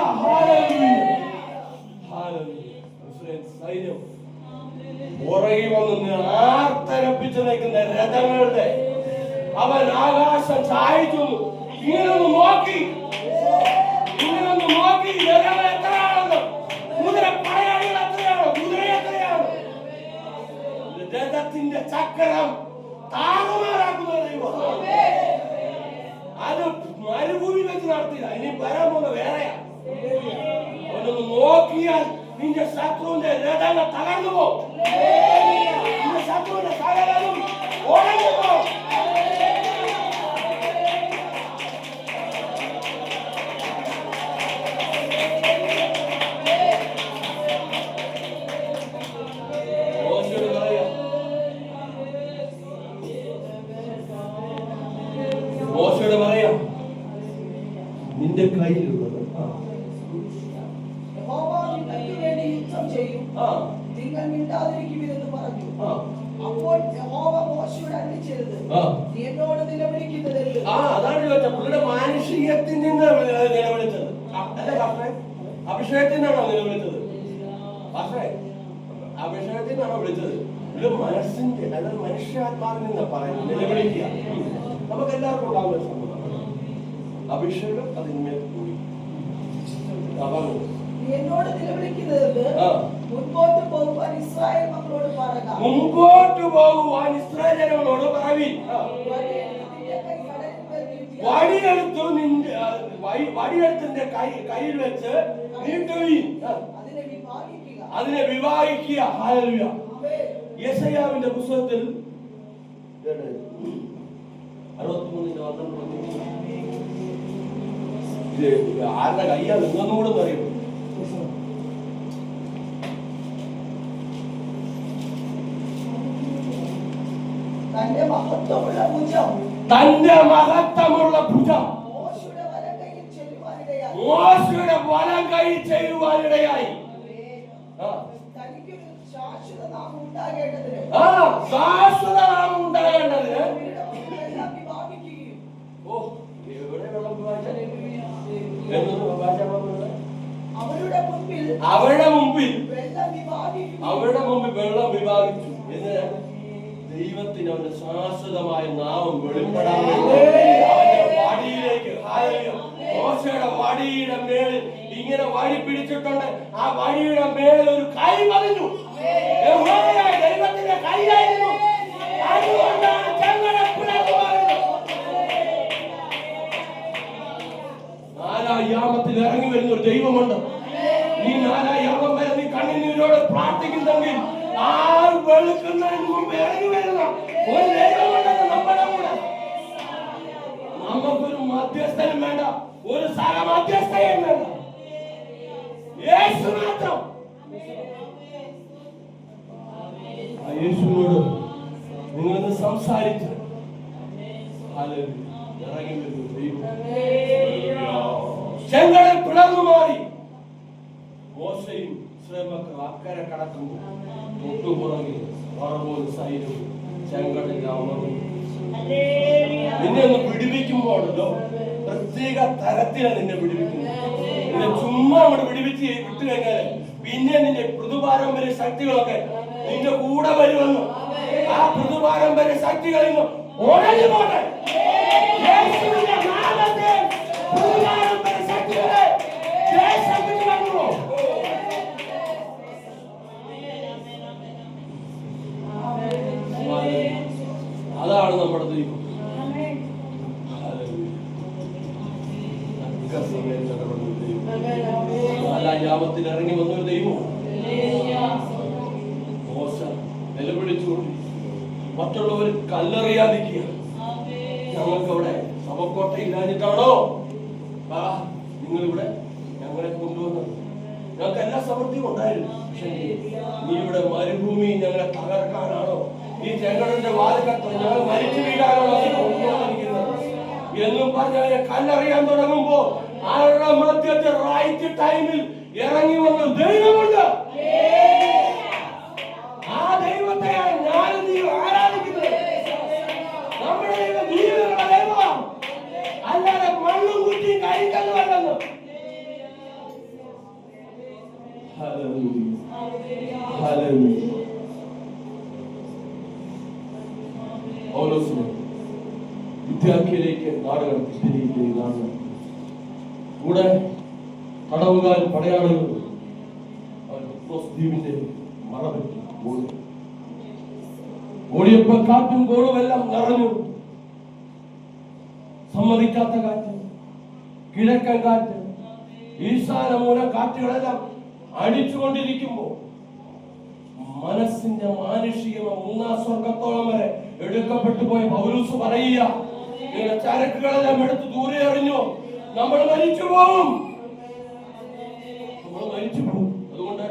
Speaker 1: സൈന്യം പുറകെ വന്ന് ആർത്തരപ്പിച്ചു നിൽക്കുന്ന രഥങ്ങളുടെ അവൻ ആകാശം ചായച്ചു. ഇങ്ങനൊന്ന് നോക്കി രഥം എത്രയാണെന്ന്, കുതിര പടയാളികൾ എത്രയാണ്, കുതിര എത്രയാണ്, രഥത്തിന്റെ ചക്രം താറുമാറാക്കുന്ന ദൈവം. അത് മരുഭൂമി വെച്ച് നടത്തില്ല. ഇനി വരാൻ പോകുന്ന വേറെയാ. അവനൊന്ന് നോക്കിയാൽ നിന്റെ ശത്രുവിന്റെ രഥങ്ങൾ തകർന്നു പോകും. നിന്റെ ശത്രുവിന്റെ സകലതും ഉടഞ്ഞു പോകും. മോശയോട് പറയാം, നിന്റെ കയ്യിലുള്ളത്
Speaker 2: നിങ്ങൾ മിണ്ടാതിരിക്കുമെന്ന് പറഞ്ഞു. അപ്പോൾ യഹോവ മോശയോട് അരുളിച്ചെയ്തത്, നീ എന്നോട് നിലവിളിക്കുന്നതെന്ത്?
Speaker 1: വെച്ച പുള്ളിയുടെ മാനുഷികത്തിൽ നിന്ന് നിലവിളിച്ചത് അല്ലേ പാസ്റ്ററെ? അഭിഷേകത്തിൽ നിന്നാണോ നിലവിളിച്ചത് പാസ്റ്ററെ? അഭിഷേകത്തിൽ നിന്നാണോ വിളിച്ചത്? ഇത് മനസ്സിന്റെ അതായത് മനുഷ്യാത്മാവിൽ നിന്ന് പറയുന്നത് നിലവിളിക്കുക. നമുക്ക് എല്ലാവർക്കും ഉണ്ടാകുന്ന ഒരു സംഭവം അഭിഷേകം അതിന്മേൽ കൂടി
Speaker 2: എന്നോട് നിലവിളിക്കുന്നത് മുൻപോട്ട് പോകുവാൻ ഇസ്രായേൽ മക്കളോട് പറയുക.
Speaker 1: മുൻപോട്ട് പോകുവാൻ ഇസ്രായേൽ ജനങ്ങളോട് പറവീൻ. വടിയെടുത്ത് നിന്റെ കയ്യിൽ വെച്ച് നീട്ടുവീൻ. അതിനെ വിവാഹിക്കുക. ഹല്ലേലൂയ. യെശയ്യാവിന്റെ പുസ്തകത്തിൽ 63 ആരുടെ കയ്യാ നിന്നൊന്നും കൂടെ അറിയുമോ?
Speaker 2: തന്റെ മഹത്വമുള്ള ഭുജം
Speaker 1: മോശയുടെ വലം കൈ ചെയ്യുവാനിടയായി.
Speaker 2: ശാശ്വത നാമം ഉണ്ടാകേണ്ടതിന് അവരുടെ മുമ്പിൽ വെള്ളം വിഭാഗിച്ചു. ദൈവത്തിന് അവന്റെ ശാശ്വതമായ നാമം വെളിപ്പെടാൻ വേണ്ടി അവന്റെ വടിയിലേക്ക് മോശയുടെ വടിയുടെ മേളിൽ ഇങ്ങനെ വടി പിടിച്ചിട്ടുണ്ട്. ആ വടിയുടെ മേളിൽ ഒരു കൈ പതിഞ്ഞു. ദൈവത്തിന്റെ കൈയായിരുന്നു. അതുകൊണ്ടാണ് നാലായാമത്തിൽ ഇറങ്ങി വരുന്ന ഒരു ദൈവമുണ്ട്. നീ നാലായാമം വരെ നീ കണ്ണുനീരോട് പ്രാർത്ഥിക്കുന്നെങ്കിൽ ആ വെളുക്കുന്നതിന് മുമ്പ് ഇറങ്ങി വരുന്ന ഒരു ദൈവമുണ്ടെന്ന് നമ്മുടെ കൂടെ. നമുക്കൊരു മധ്യസ്ഥനും വേണ്ട, ഒരു സഹമധ്യസ്ഥയും വേണ്ട, യേശു മാത്രം. ആ യേശുവിനോട് നിങ്ങളൊന്ന് സംസാരിച്ച് ഇറങ്ങി വരുന്നു ദൈവം. ചെങ്കടൽ പിളർന്നു മാറി. മോശയും ഇസ്രായേൽ അക്കരെ കടക്കുന്നു. തൊട്ടുപുറകിൽ ഫറവോൻ സൈന്യവും ചെങ്കടലിൽ അമർന്നു. നിന്നെ ഒന്ന് പിടിപ്പിക്കുമ്പോഴല്ലോ പ്രത്യേക തരത്തിലാണ് നിന്നെ വിടുവിക്കുന്നത്. നിന്നെ ചുമ്മാ അങ്ങോട്ട് വിടുവിച്ച് വിട്ടു കഴിഞ്ഞാല് പിന്നെ നിന്റെ പൃഥുപാരമ്പര്യ ശക്തികളൊക്കെ നിന്റെ കൂടെ വരുമെന്ന്. ആ പൃഥുപാരമ്പര്യ ശക്തികളിൽ നിന്ന് ഒഴഞ്ഞു പോട്ടെ. യേശുവിന്റെ നാമത്തിൽ പൃഥുപാരമ്പര്യ ശക്തികളെ ദേശത്തേക്ക് വന്നു. അതാണ് നമ്മുടെ ദൈവം. യാമത്തിൽ ഇറങ്ങി വന്നൊരു ദൈവം. മോശ നിലവിളിച്ചുകൊണ്ട് മറ്റുള്ളവർ കല്ലെറിയാതിരിക്കുക. ഞങ്ങൾക്കവിടെ ശവക്കോട്ട ഇല്ലാഞ്ഞിട്ടാണോ നിങ്ങളിവിടെ ഞങ്ങളെ കൊണ്ടുവന്നത്? ഞങ്ങൾക്ക് എല്ലാ സമൃദ്ധിയും ഉണ്ടായിരുന്നു. പക്ഷെ നീ ഇവിടെ മരുഭൂമി ഞങ്ങളെ തകർക്കാനാണോ? ഈ ചെങ്കടലിന്റെ വാതിൽക്കത്ത് ഞങ്ങൾ മരിച്ചു വീഴാനാണോ കൊണ്ടുവന്നിരിക്കുന്നത് എന്നും പറഞ്ഞ കല്ലെറിയാൻ തുടങ്ങുമ്പോ ആരുടെ മധ്യത്തെ റൈറ്റ് ടൈമിൽ ഇറങ്ങി വന്ന ദൈവമുണ്ട്. ആ ദൈവത്തെയാണ് ഞാൻ നീ ആരാധിക്കുന്നത്. നമ്മുടെ ദൈവം ജീവനുള്ള ദൈവമാണ്, അല്ലാതെ മണ്ണും കുറ്റിയും കഴിക്കലുമല്ലെന്ന്. വിദ്യാർത്ഥിയിലേക്ക് നാടുകൾ തിരികെ കൂടെ തടവുകാരും പടയാളികളും ദ്വീപിന്റെ മറപറ്റി ഓടിയപ്പോ കാറ്റും കോളുമെല്ലാം നിറഞ്ഞു. സമ്മതിക്കാത്ത കാറ്റ്, കിഴക്കൻ കാറ്റ്, ഈശാന മൂല കാറ്റുകളെല്ലാം അടിച്ചുകൊണ്ടിരിക്കുമ്പോ മനസ്സിന്റെ മാനുഷികമ 3-ാം സ്വർഗത്തോളം വരെ എടുക്കപ്പെട്ടു പോയ പൗലോസ് പറയുക, നിങ്ങളുടെ ചരക്കുകളെല്ലാം എടുത്ത് ദൂരെ എറിഞ്ഞു, നമ്മൾ മരിച്ചു പോകും. അതുകൊണ്ട്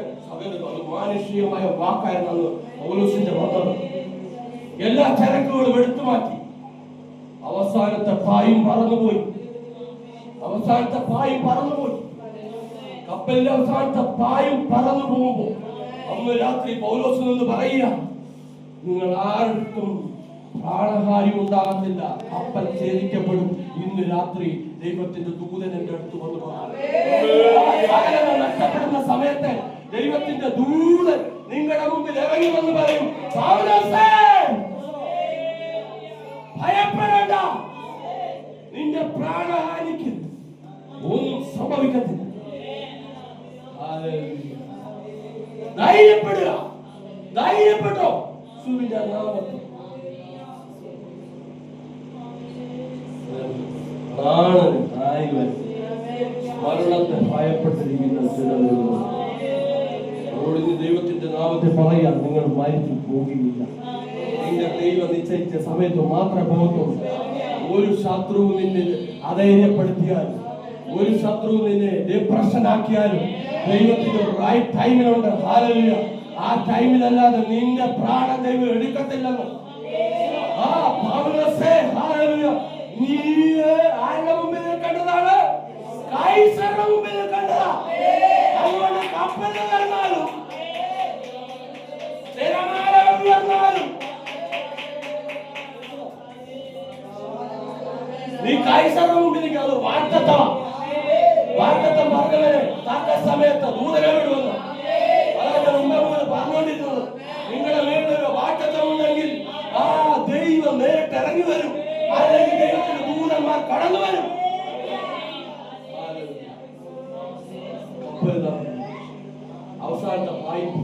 Speaker 2: അത് മാനുഷികമായ വാക്കായിരുന്നു പൗലോസിന്റെ വന്നത്. എല്ലാ ചരക്കുകളും എടുത്തു മാറ്റി. അവസാനത്തെ പായും പറന്നുപോയി. കപ്പലിന്റെ അവസാനത്തെ പായും പറന്നു പോകുമ്പോ അന്ന് രാത്രി പൗലോസ് നിന്ന് പറയുക, നിങ്ങൾ ആർക്കും
Speaker 1: പ്രാണഹാനി ഉണ്ടാകത്തില്ല. അപ്പൻ ഛേദിക്കപ്പെടും. ഇന്ന് രാത്രി ദൈവത്തിന്റെ ദൂതൻ എന്റെ അടുത്ത് വന്നു നഷ്ടപ്പെടുന്ന സമയത്ത് ദൈവത്തിന്റെ ദൂതൻ നിങ്ങളുടെ മുമ്പിൽ ഇറങ്ങി വന്ന് പറയും, പൗലോസേ, ഭയപ്പെടേണ്ട, നിന്റെ പ്രാണഹാനിക്ക് ഒന്നും സംഭവിക്കത്തില്ല. ധൈര്യപ്പെടുക, ധൈര്യപ്പെട്ടോ. യേശുവിന്റെ നാമത്തിൽ മരണത്തെ ഭയപ്പെട്ടിരിക്കുന്ന ചിലരുണ്ട്. ദൈവത്തിന്റെ നാമത്തെ പറയാൻ, നിങ്ങൾ മരിച്ചു പോകുകയില്ല. നിന്റെ ദൈവം നിശ്ചയിച്ച സമയത്ത് മാത്രമേ പോകത്തുള്ളൂ. ഒരു ശത്രു നിന്നെ അധൈര്യപ്പെടുത്തിയാലും, ഒരു ശത്രു നിന്നെ ഡിപ്രഷൻ ആക്കിയാലും ദൈവത്തിന്റെ റൈറ്റ് ടൈമിലുണ്ട്. ഹല്ലേലൂയ. ആ ടൈമിലല്ലാതെ നിന്റെ പ്രാണൻ ദൈവം എടുക്കത്തില്ലെന്ന്. ആ പൗലോസേ, ഹല്ലേലൂയ, നീ ആരുടെ മുമ്പിൽ കണ്ടതാണ്? കൈസറുടെ മുമ്പിൽ കണ്ടതാ. അതുകൊണ്ട് കപ്പലിൽ കടന്നാലും തിരമാല ഉയർന്നാലും നീ കൈസറുടെ മുമ്പിലേക്ക് അത് വാഗ്ദത്തം പറഞ്ഞവരെ തക്ക സമയത്ത് ദൂതനോട് വന്നു. അതാണ് മുമ്പ് പറഞ്ഞുകൊണ്ടിരുന്നത്. നിങ്ങളുടെ മേലൊരു വാഗ്ദത്തം ഉണ്ടെങ്കിൽ ആ ദൈവം നേരിട്ട് ഇറങ്ങി വരും, അല്ലെങ്കിൽ ദൈവത്തിന്റെ ദൂതന്മാർ കടന്നു വരും. അവസാനത്തെ വായ്പ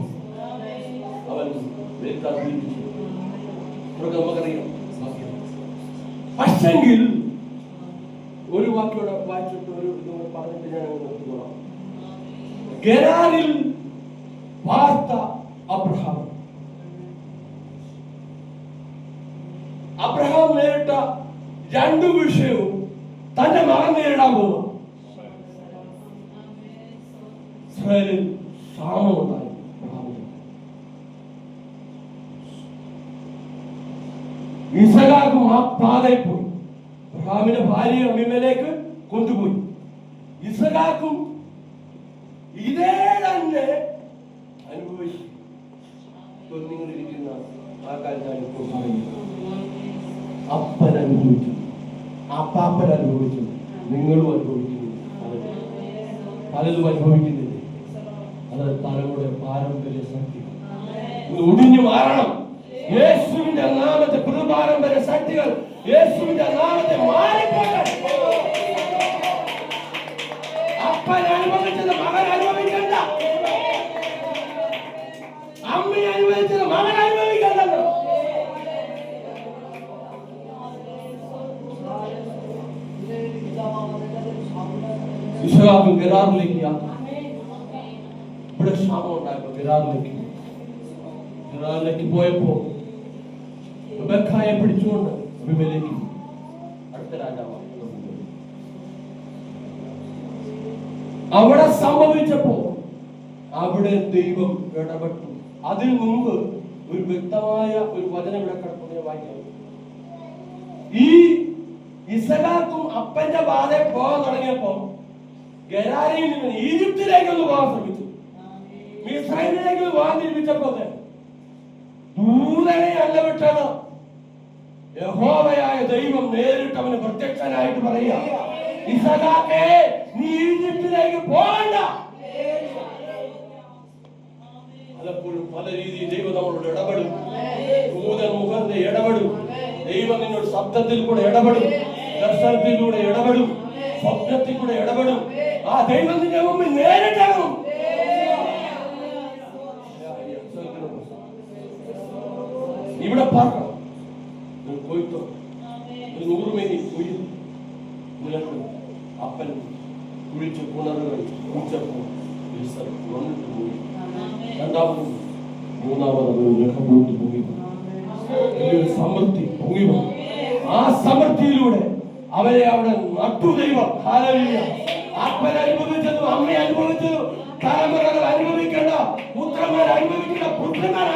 Speaker 1: അവൻ നമുക്കറിയാം. പക്ഷെങ്കിൽ ഒരു വാക്കിയോടെ വായിച്ചിട്ട് ഒരു പറഞ്ഞിട്ട് ഞാൻ നിർത്തിക്കോളാം. ഗെരാരിൽ വാർത്ത അബ്രഹാം നേരിട്ട രണ്ടു വിഷയവും തന്റെ മകൻ നേരിടാൻ പോകുക. ഇസ്രായേലിൽ ക്ഷാമമുണ്ടായി. ഇസഹാക്കും ആ പാതയിൽ പോയി. അബ്രഹാമിന്റെ ഭാര്യ അബീമേലെക്ക് കൊണ്ടുപോയി. ഇസഹാക്കും ഇതേ തന്നെ അനുഭവിച്ചു. നിങ്ങളിരിക്കുന്ന ആ കാര്യം അപ്പൻ അനുഭവിച്ചു, അപ്പാപ്പൻ അനുഭവിച്ചു, നിങ്ങളും അനുഭവിക്കുന്നു. പലതും അനുഭവിക്കുന്നില്ലേ? അത് തലമുറ പാരമ്പര്യ ശക്തി ഒടിഞ്ഞു മാറണം. യേശുവിന്റെ നാമത്തെ പാരമ്പര്യ ശക്തികൾ യേശുവിന്റെ നാമത്തെ മാറിപ്പോട്ടെ. അപ്പൻ അനുഭവിച്ചത് മകൻ അനുഭവിക്കണ്ട, അമ്മ അനുഭവിച്ചത് മകൻ അനുഭവിക്കണ്ടല്ലോ. ഇസ്ഹാഖും ഗെരാറിലേക്ക് യാത്ര. ഇവിടെ ക്ഷാമം ഉണ്ടായപ്പോ ഗെരാറിലേക്ക് പോയപ്പോ റിബെക്കായെ പിടിച്ചുകൊണ്ട് അബീമേലെക്ക് അടുത്ത രാജാവാണ്. അവിടെ സംഭവിച്ചപ്പോ അവിടെ ദൈവം ഇടപെട്ടു. അതിനു മുമ്പ് ഒരു വ്യക്തമായ ഒരു വചനം ഇവിടെ കിടക്കുന്ന വായിക്കാം. ഈ ഇസഹാക്കും അപ്പന്റെ പാതയിൽ പോകാൻ തുടങ്ങിയപ്പോ ഗെരാരിയിൽ നിന്ന് ഈജിപ്തിലേക്കൊന്ന് പോകാൻ ശ്രമിച്ചു. മിസ്രൈമിലേക്ക് പോകാൻ തിരിപ്പിച്ചപ്പോ ദൂതനെ അല്ല വിട്ടത്, യഹോവയായ ദൈവം നേരിട്ട് അവന് പ്രത്യക്ഷനായിട്ട് പറയുക, ഇസഹാക്കേ, നീ ഈജിപ്തിലേക്ക് പോകണ്ട. പലപ്പോഴും പല രീതിയിൽ ദൈവം നമ്മളോട് ഇടപെടും. ദൂതൻ മുഖന്റെ ഇടപെടും. ദൈവം നിന്നോട് ശബ്ദത്തിൽ കൂടെ ഇടപെടും, ദർശനത്തിലൂടെ ഇടപെടും, സ്വപ്നത്തിൽ കൂടെ ഇടപെടും. ആ ദൈവം നിന്റെ മുമ്പിൽ നേരിട്ടാകും. ഇവിടെ പാർക്കണം. കൊയ്ത്തോ ഒരു 100 മേനി കുയിൽ നിലത്ത് അപ്പൻ കുഴിച്ച കിണറുകൾ കുഴിച്ചപ്പോൾ വന്നിട്ട് പോയി. രണ്ടാമതും മൂന്നാമത് ഗ്രഹബോട്ട് പൊങ്ങി, വലിയൊരു സമൃദ്ധി പൊങ്ങി വന്നു. ആ സമൃദ്ധിയിലൂടെ അവരെ അവിടെ നട്ടു ദൈവം. ഹല്ലേലൂയ. അപ്പൻ അനുഭവിച്ചതും അമ്മ അനുഭവിച്ചതും തലമുറകൾ അനുഭവിക്കേണ്ട, പുത്രന്മാർ അനുഭവിക്കേണ്ട, പുത്രന്മാർ